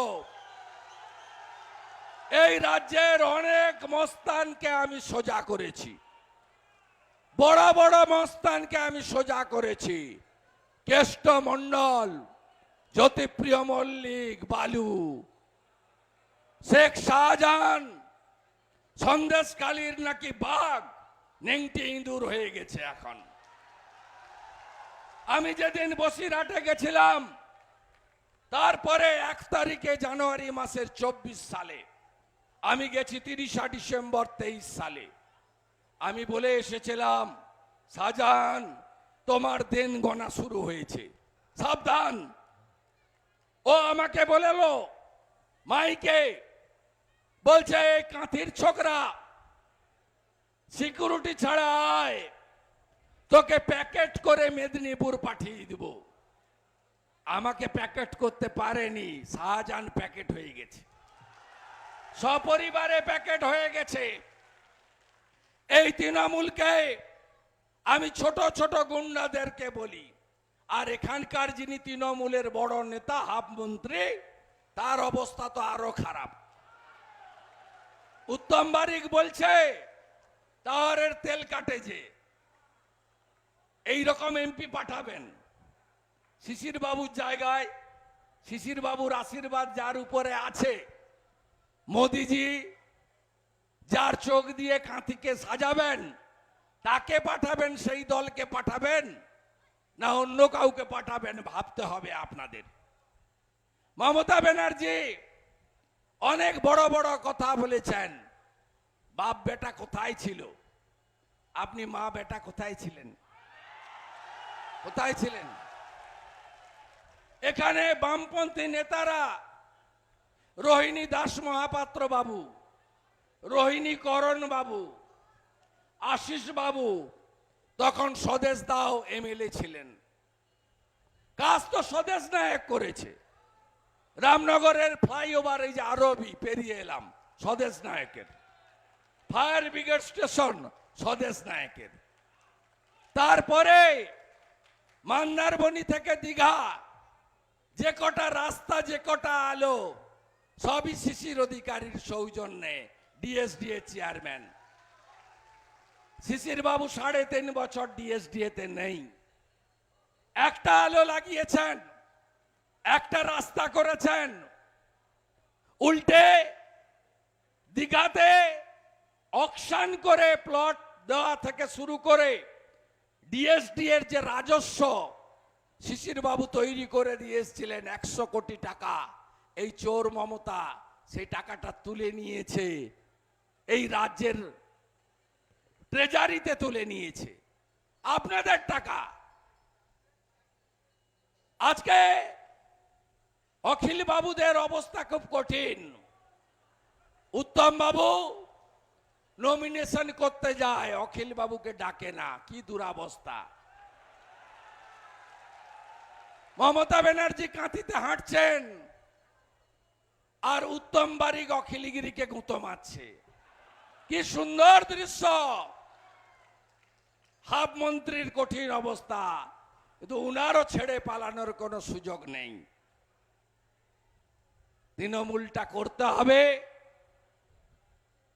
এই রাজ্যের অনেক মস্তানকে আমি সোজা করেছি, বড় বড় মস্তানকে আমি সোজা করেছি। কেষ্ট মন্ডল, জ্যোতিপ্রিয় মল্লিক, বালু, শেখ শাহজাহান, সন্দেশকালীর নাকি বাঘ নেংটি ইঁদুর হয়ে গেছে এখন। আমি যেদিন বসিরহাটে গেছিলাম, তারপরে 1 তারিখে জানুয়ারি মাসের 24 সালে, আমি গেছি 30 ডিসেম্বর 23 সালে। আমি বলে এসেছিলাম, শাহজাহান তোমার দিন গণা শুরু হয়েছে, সাবধান। ও আমাকে বলেলো মাইকে, বলছে এই কাঁথির ছোকরা সিকিউরিটি ছাড়া আয়, তোকে প্যাকেট করে মেদিনীপুর পাঠিয়ে দিব। আমাকে প্যাকেট করতে পারেনি, শাহজাহান প্যাকেট হয়ে গেছে, সপরিবারে প্যাকেট হয়ে গেছে। এই তৃণমূলকে আমি ছোট ছোট গুন্ডাদেরকে বলি, আর এখানকার যিনি তৃণমূলের বড় নেতা হাফ মন্ত্রী, তার অবস্থা তো আরো খারাপ। উত্তম বারিক বলছে তারের তেল কাটে যে, এইরকম এমপি পাঠাবেন শিশির বাবুর জায়গায়। শিশির বাবুর আশীর্বাদ যার উপরে আছে, মোদিজি যার চোখ দিয়ে কাঁথিকে সাজাবেন, তাকে পাঠাবেন, সেই দলকে পাঠাবেন, না অন্য কাউকে পাঠাবেন, ভাবতে হবে আপনাদের। মমতা ব্যানার্জি অনেক বড় বড় কথা বলেছেন। বাপ বেটা কোথায় ছিল? আপনি মা বেটা কোথায় ছিলেন? কোথায় ছিলেন? এখানে বামপন্থী নেতারা, রোহিণী দাস মহাপাত্র বাবু, রোহিণী করণ বাবু, আশিস বাবু তখন স্বদেশ দাও এমএলএ ছিলেন। কাজ তো স্বদেশ নায়ক করেছে। রামনগরের ফ্লাইওভার, এই যে আরবি পেরিয়ে এলাম, স্বদেশ নায়কের। ফায়ার ব্রিগেড স্টেশন স্বদেশ নায়কের। তারপরে মন্দারমণি থেকে দীঘা যে কটা রাস্তা, যে কটা আলো, সবই শিশির অধিকারীর সৌজন্যে, ডিএসডিএ চেয়ারম্যান। শিশির বাবু 3.5 বছর ডিএসডিএ তে নেই। একটা আলো লাগিয়েছেন, একটা রাস্তা করেছেন। উল্টে দীঘাতে অকশন করে প্লট দেওয়া থেকে শুরু করে ডিএসডি এর যে রাজস্ব শিশির বাবু তৈরি করে দিয়ে এসেছিলেন 100 কোটি টাকা, এই চোর মমতা সেই টাকাটা তুলে নিয়েছে, এই রাজ্যের ট্রেজারিতে তুলে নিয়েছে, আপনাদের টাকা। আজকে অখিল বাবুদের অবস্থা খুব কঠিন। উত্তম বাবু নমিনেশন করতে যায়, অখিল বাবুকে ডাকে না, কি দুরাবস্থা। মমতা ব্যানার্জি কাঁথিতে হাঁটছেন, আর উত্তম বারিক অখিলগিরিকে গুঁতো মারছে। কি সুন্দর দৃশ্য। হাফ মন্ত্রীর কঠিন অবস্থা, কিন্তু উনারও ছেড়ে পালানোর কোনো সুযোগ নেই। তৃণমূলটা করতে হবে,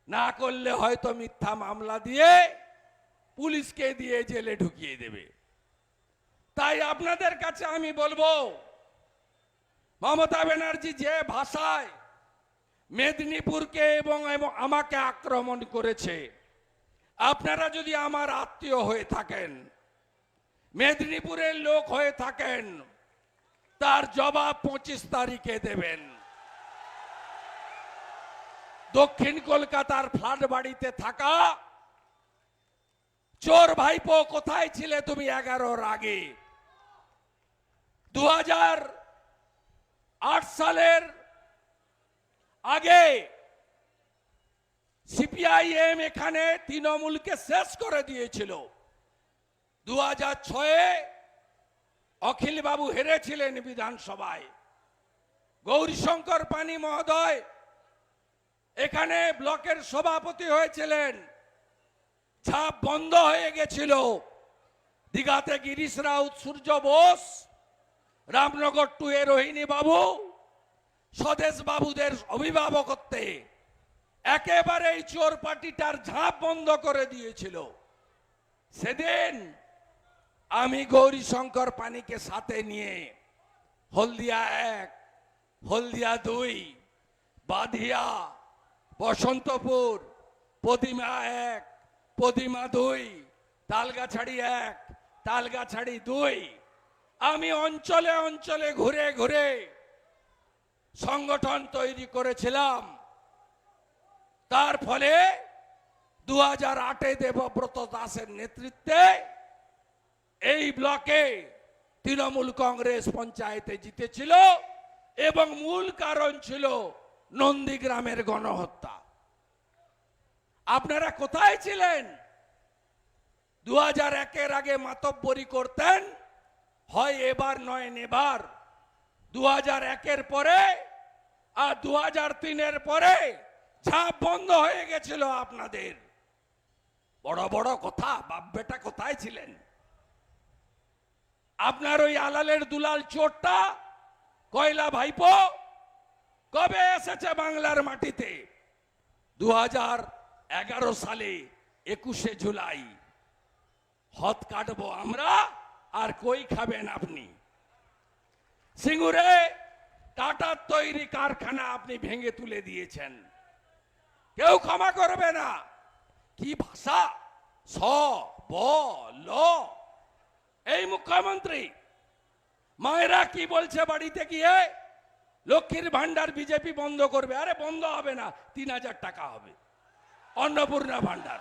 না করলে হয়তো মিথ্যা মামলা দিয়ে পুলিশকে দিয়ে জেলে ঢুকিয়ে দেবে। তাই আপনাদের কাছে আমি বলবো, মমতা ব্যানার্জি যে ভাষায় মেদিনীপুরকে এবং আমাকে আক্রমণ করেছে, আপনারা যদি আমার আত্মীয় হয়ে থাকেন, মেদিনীপুরের লোক হয়ে থাকেন, তার জবাব 25 তারিখে দেবেন। দক্ষিণ কলকাতার ফ্ল্যাট বাড়িতে থাকা চোর ভাইপো, কোথায় ছিলে তুমি 11-র আগে? 2008 সালের আগে সিপিআইএম এখানে তৃণমূলকে শেষ করে দিয়েছিল। 2006-এ অখিল বাবু হেরেছিলেন বিধানসভায়। গৌরীশঙ্কর পানি মহোদয় এখানে ব্লকের সভাপতি হয়েছিলেন, ছাপ বন্ধ হয়ে গেছিল। দীঘাতে গিরিশ রাউত, সূর্য বোস, রামনগর 2 এ রোহিণী বাবু, স্বদেশ বাবুদের অভিভাবকত্বে একেবারে এই চোর পার্টিটার ঝাঁপ বন্ধ করে দিয়েছিল। সেদিন আমি গৌরীশঙ্কর পানিকে সাথে নিয়ে হলদিয়া 1, হলদিয়া 2, বাধিয়া, বসন্তপুর, পদিমা 1, পদিমা 2, তালগাছাড়ি 1, তালগাছাড়ি 2। আমি অঞ্চলে অঞ্চলে ঘুরে ঘুরে সংগঠন তৈরি করেছিলাম। তার ফলে 2008-এ দেবব্রত দাসের নেতৃত্বে এই ব্লকে তৃণমূল কংগ্রেস পঞ্চায়েতে জিতেছিল এবং মূল কারণ ছিল নন্দীগ্রামের গণহত্যা। আপনারা কোথায় ছিলেন? 2001-এর আগে মাতব্বরি করতেন, হয় এবার নয় নেবার। 2001-এর পরে আর 2003-এর পরে ঝাঁপ বন্ধ হয়ে গেছিল আপনাদের। বড় বড় কথা, বাপ বেটা কোথায় ছিলেন? আপনার ওই আলালের দুলাল চোরটা কয়লা ভাইপো কবে এসেছে বাংলার মাটিতে? 2011 সালে 21শে জুলাই। হদ কাটবো আমরা, আর কই খাবেন আপনি? সিঙ্গুরে টাটার তৈরি কারখানা আপনি ভেঙে তুলে দিয়েছেন, কেউ ক্ষমা করবে না। কি ভাষা! স ব ল। এই মুখ্যমন্ত্রী মায়েরা কি বলছে বাড়িতে গিয়ে? লক্ষ্মীর ভান্ডার বিজেপি বন্ধ করবে। আরে বন্ধ হবে না, 3000 টাকা হবে। অন্নপূর্ণা ভান্ডার,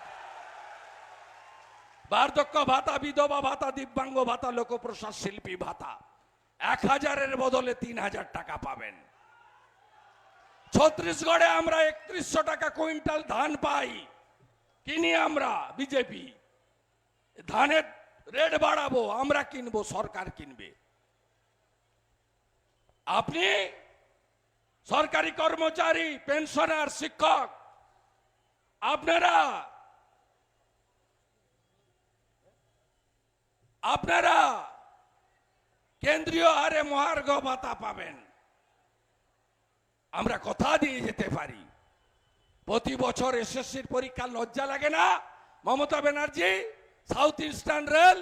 বার্ধক্য ভাতা, বিধবা ভাতা, দিব্যাঙ্গ ভাতা, লোকপ্রসাদ শিল্পী ভাতা 1000-এর বদলে 3000 টাকা পাবেন। ছত্তিশগড়ে আমরা 3100 টাকা কুইন্টাল ধান পাই, কিনি আমরা বিজেপি। ধানের রেট বাড়াবো, আমরা কিনবো, সরকার কিনবে। আপনি সরকারি কর্মচারী, পেনশনার, শিক্ষক, আপনারা কেন্দ্রীয় হারে মহার্ঘ ভাতা পাবেন। আমরা কথা দিয়ে যেতে পারি। প্রতি বছর এসএসসির পরীক্ষা লজ্জা লাগে না? Mamata Banerjee south eastern rail,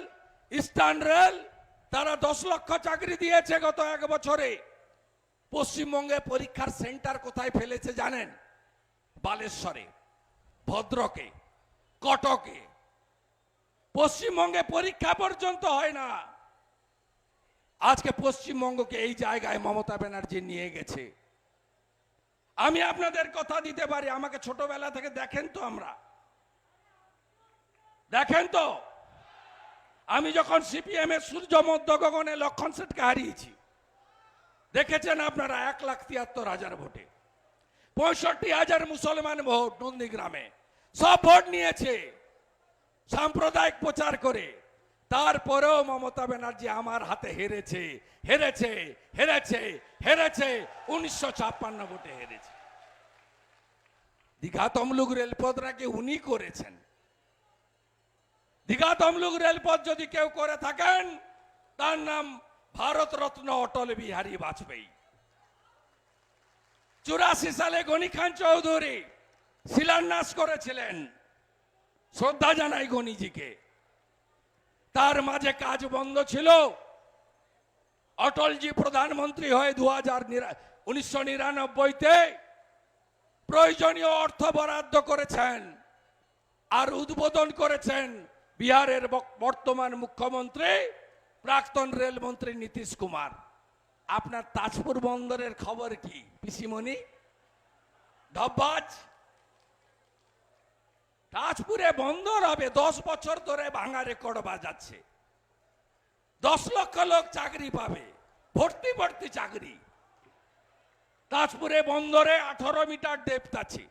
eastern rail তারা 10 লক্ষ চাকরি দিয়েছে গত 1 বছরে। পশ্চিমবঙ্গে পরীক্ষার সেন্টার কোথায় ফেলেছে জানেন? বালেশ্বরে, ভদ্রকে, কটকে। পশ্চিমবঙ্গে পরীক্ষা পর্যন্ত হয় না। আজকে পশ্চিমবঙ্গকে এই জায়গায় মমতা ব্যানার্জি নিয়ে গেছে। আমি আপনাদের কথা দিতে পারি, আমাকে ছোটবেলা থেকে দেখেন তো, আমরা দেখেন তো, আমি যখন সিপিএম এর সূর্য মধ্য গগনে লক্ষণ সেটকে হারিয়েছি, দেখেছেন আপনারা 1,73,000 ভোটে, 65,000 মুসলমান ভোট নন্দীগ্রামে, সব ভোট নিয়েছে সাম্প্রদায়িক প্রচার করে। তারপরেও মমতা ব্যানার্জি আমার হাতে হেরেছে, হেরেছে, হেরেছে, হেরেছে। 1956 ভোটে হেরেছে। দীঘা তমলুক রেলপথ নাকি উনি করেছেন। দীঘা তমলুক রেলপথ যদি কেউ করে থাকেন, তার নাম ভারত রত্ন অটল বিহারী বাজপেয়ী। 84 সালে গনি খান চৌধুরী শিলান্যাস করেছিলেন। শ্রদ্ধা জানাই গনিজিকে। তার মাঝে কাজ বন্ধ ছিল। অটলজি প্রধানমন্ত্রী হয়ে 1999-তে প্রয়োজনীয় অর্থ বরাদ্দ করেছেন আর উদ্বোধন করেছেন বিহারের বর্তমান মুখ্যমন্ত্রী প্রাক্তন রেলমন্ত্রী নীতিশ কুমার। আপনার তাজপুর বন্দরের খবর কি পিসিমণি? ধব্বাজ। তাজপুরে বন্দর হবে, 10 বছর ধরে ভাঙা রেকর্ড বাজাচ্ছে। 10 লক্ষ লোক চাকরি পাবে, ভর্তি ভর্তি চাকরি। তাজপুরে বন্দরে 18 মিটার ডেপথ আছে।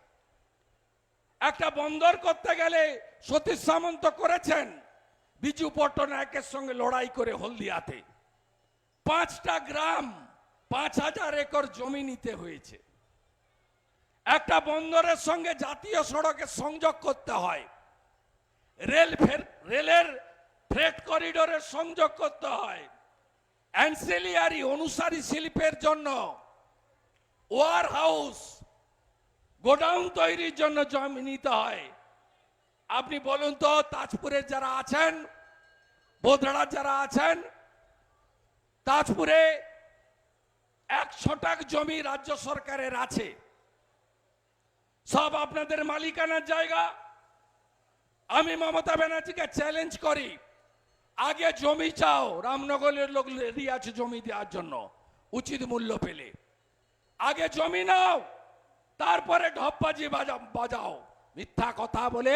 একটা বন্দর করতে গেলে সতীশ সামন্ত করেছেন বিজু পট্টনায়কের সঙ্গে লড়াই করে হলদিয়াতে। 5টা গ্রাম, 5000 একর জমি নিতে হয়েছে। একটা বন্দরের সঙ্গে জাতীয় সড়কের সংযোগ করতে হয়, রেলের ফ্রেট করিডোরের সংযোগ করতে হয়, অ্যান্সিলিয়ারি অনুসারী শিল্পের জন্য ওয়ার হাউস, গোডাউন তৈরির জন্য জমি নিতে হয়। আপনি বলুন তো, তাজপুরের যারা আছেন, বোধড়ার যারা আছেন, তাজপুরে 1 ছটাক জমি রাজ্য সরকারের আছে, সব আপনাদের মালিকানার জায়গা। আমি মমতা ব্যানার্জিকে চ্যালেঞ্জ করি, আগে জমি চাও, রামনগরের লোক রেডি আছে জমি দেওয়ার জন্য উচিত মূল্য পেলে। আগে জমি নাও, তারপরে ঢপবাজি বাজাও। মিথ্যা কথা বলে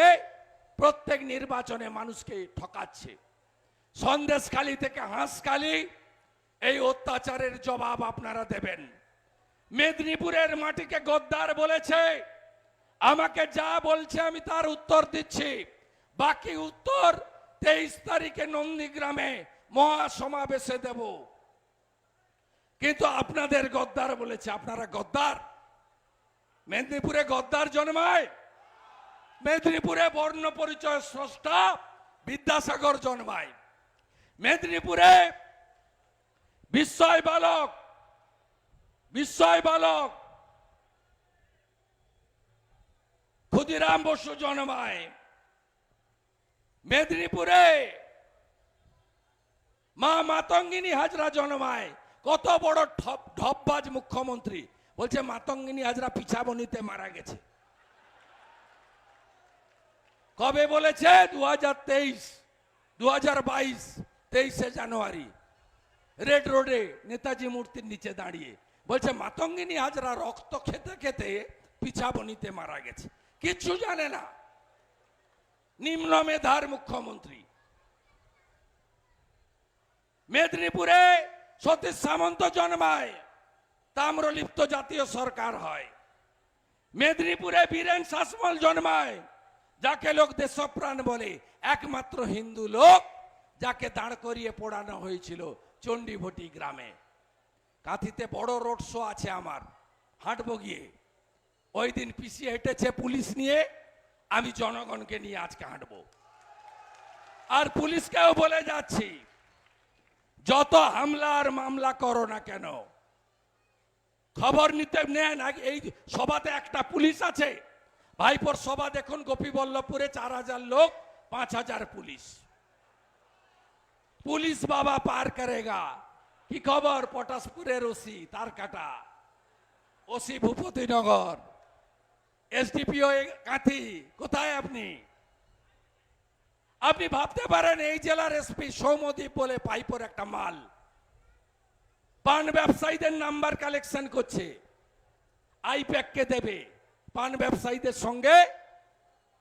প্রত্যেক নির্বাচনে মানুষকে ঠকাচ্ছে। সন্দেশখালী থেকে হাঁসখালী এই অত্যাচারের জবাব আপনারা দেবেন। মেদিনীপুরের মাটিকে গদ্দার বলেছে, আমাকে যা বলছে আমি তার উত্তর দিচ্ছি। বাকি উত্তর 23 তারিখে নন্দীগ্রামে মহাসমাবেশে দেব। কিন্তু আপনাদের গদ্দার বলেছে, আপনারা গদ্দার। মেদিনীপুরে গদ্দার জন্মায়, মেদিনীপুরে বর্ণ পরিচয় স্রষ্টা বিদ্যাসাগর জন্মায়, মেদিনীপুরে বিস্ময় বালক ক্ষুদিরাম বসু জন্মায়, মেদিনীপুরে মা মাতঙ্গিনী হাজরা জন্মায়। কত বড় ঢপবাজ মুখ্যমন্ত্রী বলছে মাতঙ্গিনী হাজরা পিছাবনিতে মারা গেছে। কবে বলেছে? 2023, 2022, 23শে জানুয়ারি রেড রোডে নেতাজি মূর্তির নিচে দাঁড়িয়ে বলছে মাতঙ্গিনী হাজরা রক্ত খেতে খেতে পিছাবনিতে মারা গেছে। কিচ্ছু জানে না, নিম্ন মেধার মুখ্যমন্ত্রী। মেদিনীপুরে সতীশ সামন্ত জন্মায়, তাম্রলিপ্ত জাতীয় সরকার হয়। মেদিনীপুরে বীরেন শাসমল জন্মায়, যাকে লোক দেশপ্রাণ বলে। একমাত্র হিন্দু লোক যাকে দাঁড় করিয়ে পোড়ানো হয়েছিল চণ্ডীভটি গ্রামে। কাঁথিতে বড় রোড শো আছে আমার, হাঁটবো গিয়ে। ওই দিন পিছিয়ে হেঁটেছে পুলিশ নিয়ে, আমি জনগণকে নিয়ে আজকে হাঁটবো। আর পুলিশকেও বলে যাচ্ছি, যত হামলা আর মামলা করো না কেন, খবর নিতে নেন। এই সভাতে একটা পুলিশ আছে, ভাইপোর সভা দেখুন গোপীবল্লভপুরে 4000 লোক, 5000 পুলিশ। পুলিশ বাবা পার করেগা। কি খবর? পটাশপুরের ওসি তার কাটা, ওসি ভূপতিনগর, এসডিপিও কাঁথি, কোথায় আপনি? আপনি ভাবতে পারেন এই জেলার এসপি সৌমদীপ বলে পাইপোর একটা মাল পান ব্যবসায়ীদের নাম্বার কালেকশন করছে, আইপ্যাককে দেবে। পান ব্যবসায়ীদের সঙ্গে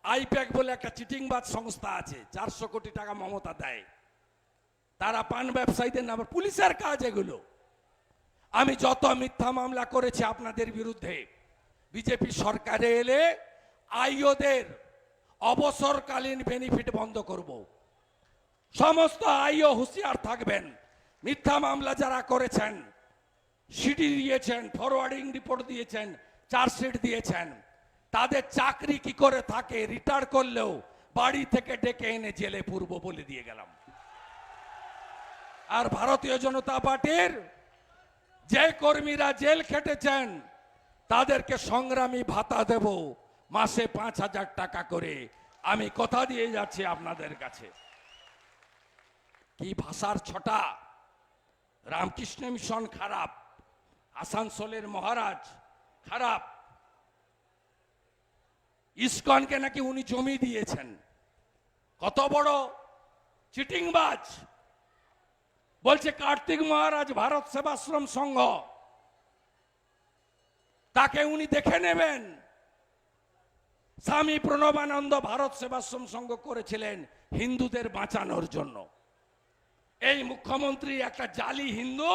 আইপ্যাক বলে একটা চিটিংবাজ সংস্থা আছে, 400 কোটি টাকা মমতা দেয়। তারা পান ব্যবসায়ীদের নাম্বার, পুলিশের কাজ এগুলো। আমি যত মিথ্যা মামলা করেছি আপনাদের বিরুদ্ধে, বিজেপি সরকারে এলে আইওদের অবসরকালীন বেনিফিট বন্ধ করব। সমস্ত আইও হুঁশিয়ার থাকবেন। মিথ্যা মামলা যারা করেছেন, সিডি দিয়েছেন, ফরওয়ার্ডিং রিপোর্ট দিয়েছেন, চার্জশিট দিয়েছেন, তাদের চাকরি কি করে থাকে, রিটায়ার করলেও বাড়ি থেকে ডেকে এনে জেলে পুরবো বলে দিয়ে গেলাম। আর ভারতীয় জনতা পার্টির যে কর্মীরা জেল খেটেছেন তাদেরকে সংগ্রামী ভাতা দেব, মাসে 5000 টাকা করে। আমি কথা দিয়ে যাচ্ছি আপনাদের কাছে। কি ভাষার ছটা! রামকৃষ্ণ মিশন খারাপ, আসানসোলের মহারাজ খারাপ, ইসকনকে নাকি উনি জমি দিয়েছেন। কত বড় চিটিংবাজ! বলছে কার্তিক মহারাজ ভারত সেবাশ্রম সংঘ, তাকে উনি দেখে নেবেন। স্বামী প্রণবানন্দ ভারত সেবাশ্রম সংঘ করেছিলেন হিন্দুদের বাঁচানোর জন্য। এই মুখ্যমন্ত্রী একটা জালি হিন্দু,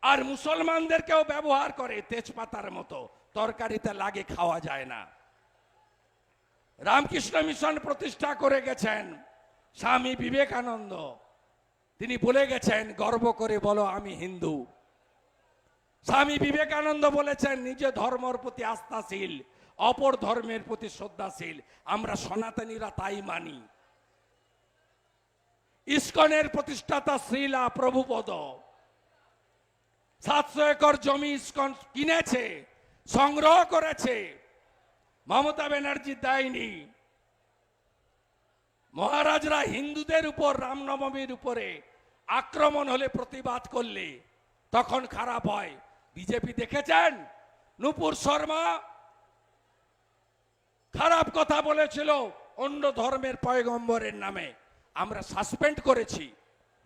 আর মুসলমানদেরকেও ব্যবহার করে তেজপাতার মতো, তরকারিতে লাগে, খাওয়া যায় না। রামকৃষ্ণ মিশন প্রতিষ্ঠা করে গেছেন স্বামী বিবেকানন্দ। তিনি বলে গেছেন, গর্ব করে বলো আমি হিন্দু। স্বামী বিবেকানন্দ বলেছেন, নিজ ধর্মের প্রতি আস্থাশীল, অপর ধর্মের প্রতি শ্রদ্ধাশীল। আমরা সনাতনীরা তাই মানি। ইসকনের প্রতিষ্ঠাতা শ্রীলা প্রভুপদ 700 একর জমি ইসকন কিনেছে, সংগ্রহ করেছে। মমতা ব্যানার্জি দেয়নি। মহারাজরা হিন্দুদের উপর রামনবমীর উপরে আক্রমণ হলে, প্রতিবাদ করলে তখন খারাপ হয়। বিজেপি দেখেছেন, নূপুর শর্মা খারাপ কথা বলেছিল অন্য ধর্মের পয়গম্বরের নামে, আমরা সাসপেন্ড করেছি।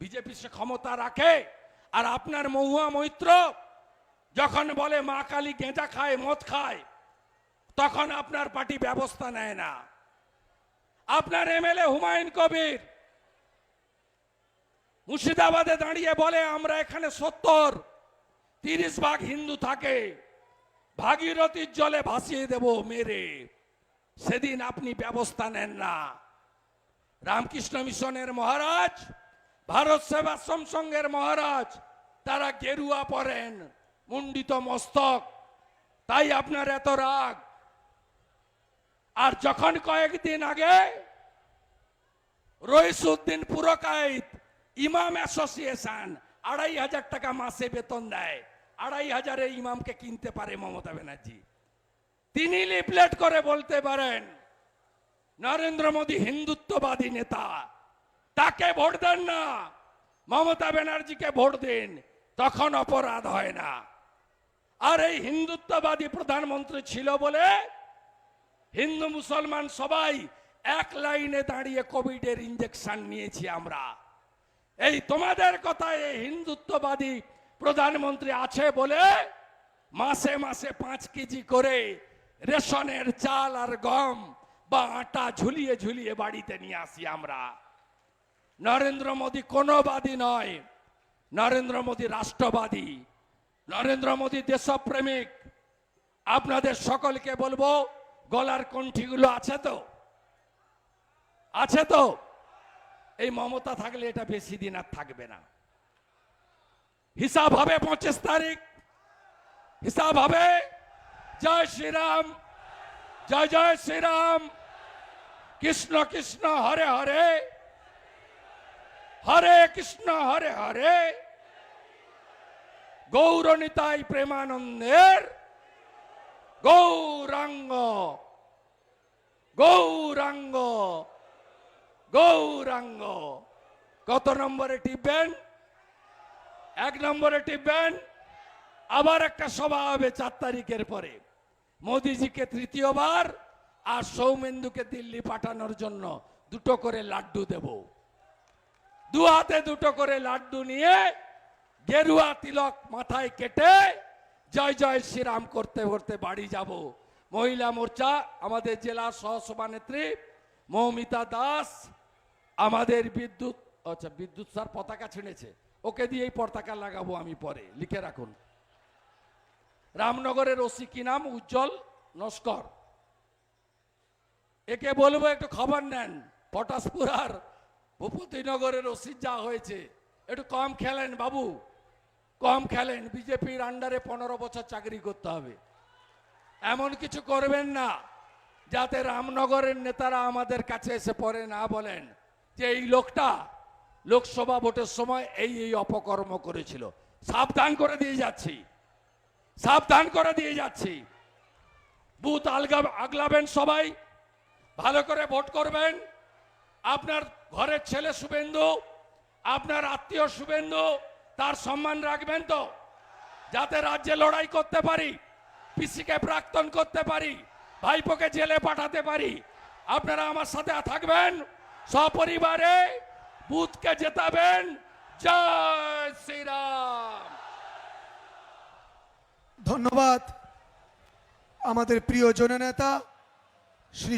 বিজেপি সে ক্ষমতা রাখে? আর আপনার মহুয়া মৈত্র যখন বলে মা কালী গেঁজা খায়, মদ খায়, তখন আপনার পার্টি ব্যবস্থা নেয় না। আপনার এমএলএ হুমায়ুন কবির মুর্শিদাবাদে দাঁড়িয়ে বলে আমরা এখানে 30 ভাগ হিন্দু থাকে, ভাগীরথীর জলে ভাসিয়ে দেব মেরে। সেদিন আপনি ব্যবস্থা নেন না। রামকৃষ্ণ মিশনের মহারাজ, ভারত সেবাশ্রম সংঘের মহারাজ, তারা গেরুয়া পরেন, মুন্ডিত মস্তক, তাই আপনার এত রাগ। আর যখন কয়েকদিন আগে রইসুদ্দিন পুরকাইত ইমাম অ্যাসোসিয়েশন 2500 টাকা মাসে বেতন দেয়, 2500 ইমামকে কিনতে পারে মমতা ব্যানার্জি। তিনি লিফলেট করে বলতে পারেন নরেন্দ্র মোদী হিন্দুত্ববাদী নেতা, তাকে ভোট দেন না, মমতা ব্যানার্জিকে ভোট দিন, তখন অপরাধ হয় না। আর এই হিন্দুত্ববাদী প্রধানমন্ত্রী ছিল বলে হিন্দু মুসলমান সবাই এক লাইনে দাঁড়িয়ে কোভিডের ইঞ্জেকশন নিয়েছি আমরা। এই তোমাদের কথায় এই হিন্দুত্ববাদী প্রধানমন্ত্রী আছে বলে মাসে মাসে 5 কেজি করে রেশনের চাল আর গম বা আটা ঝুলিয়ে ঝুলিয়ে বাড়িতে নিয়ে আসি আমরা। নরেন্দ্র মোদী কোনো বাদী নয়, নরেন্দ্র মোদী রাষ্ট্রবাদী, নরেন্দ্র মোদী দেশপ্রেমিক। আপনাদের সকলকে বলবো গলার কণ্ঠিগুলো আছে তো? আছে তো? এই মমতা থাকলে এটা বেশি দিন আর থাকবে না। হিসাব হবে 25 তারিখ, হিসাব হবে। জয় শ্রীরাম, জয় জয় শ্রীরাম, কৃষ্ণ কৃষ্ণ হরে হরে, হরে কৃষ্ণ হরে হরে, গৌরনিতাই প্রেমানন্দের গৌরাঙ্গ, গৌরাঙ্গ, গৌরাঙ্গ। কত নম্বরে টিপবেন? 1 নম্বরে টিপবেন। আবার একটা সভা হবে 4 তারিখের পরে, মোদিজিকে 3য়-বার আর সৌমেন্দুকে দিল্লি পাঠানোর জন্য 2টো করে লাড্ডু দেব। 2 হাতে 2টো করে লাড্ডু নিয়ে গেরুয়া তিলক মাথায় কেটে জয় জয় শ্রীরাম করতে করতে বাড়ি যাব। মহিলা মোর্চা আমাদের জেলা সহসভানেত্রী মৌমিতা দাস, আমাদের বিদ্যুৎ, আচ্ছা বিদ্যুৎ স্যার পতাকা ছিঁড়েছে, ওকে দিয়েই পতাকা লাগাবো আমি পরে, লিখে রাখুন। রামনগরের ওসি কি নাম? উজ্জ্বল নস্কর, একে বলবো একটু খবর নেন। পটাশপুর আর ভূপতিনগরের ওসি যা হয়েছে, একটু কম খেলেন বাবু, কম খেলেন। বিজেপির আন্ডারে 15 বছর চাকরি করতে হবে, এমন কিছু করবেন না যাতে রামনগরের নেতারা আমাদের কাছে এসে পরে না বলেন যে এই লোকটা লোকসভা ভোটের সময় এই এই অপকর্ম করেছিল। সাবধান করে দিয়ে যাচ্ছি, সাবধান করে দিয়ে যাচ্ছি। বুথ আগলাবেন, সবাই ভালো করে ভোট করবেন। আপনার ঘরের ছেলে শুভেন্দু, আপনার আত্মীয় শুভেন্দু, তার সম্মান রাখবেন তো, যাতে রাজ্যে লড়াই করতে পারি, পিসিকে প্রাক্তন করতে পারি, ভাইপোকে জেলে পাঠাতে পারি। আপনারা আমার সাথে থাকবেন, সপরিবারে বুথকে জেতাবেন। জয় শ্রীরাম। ধন্যবাদ আমাদের প্রিয় জননেতা শ্রী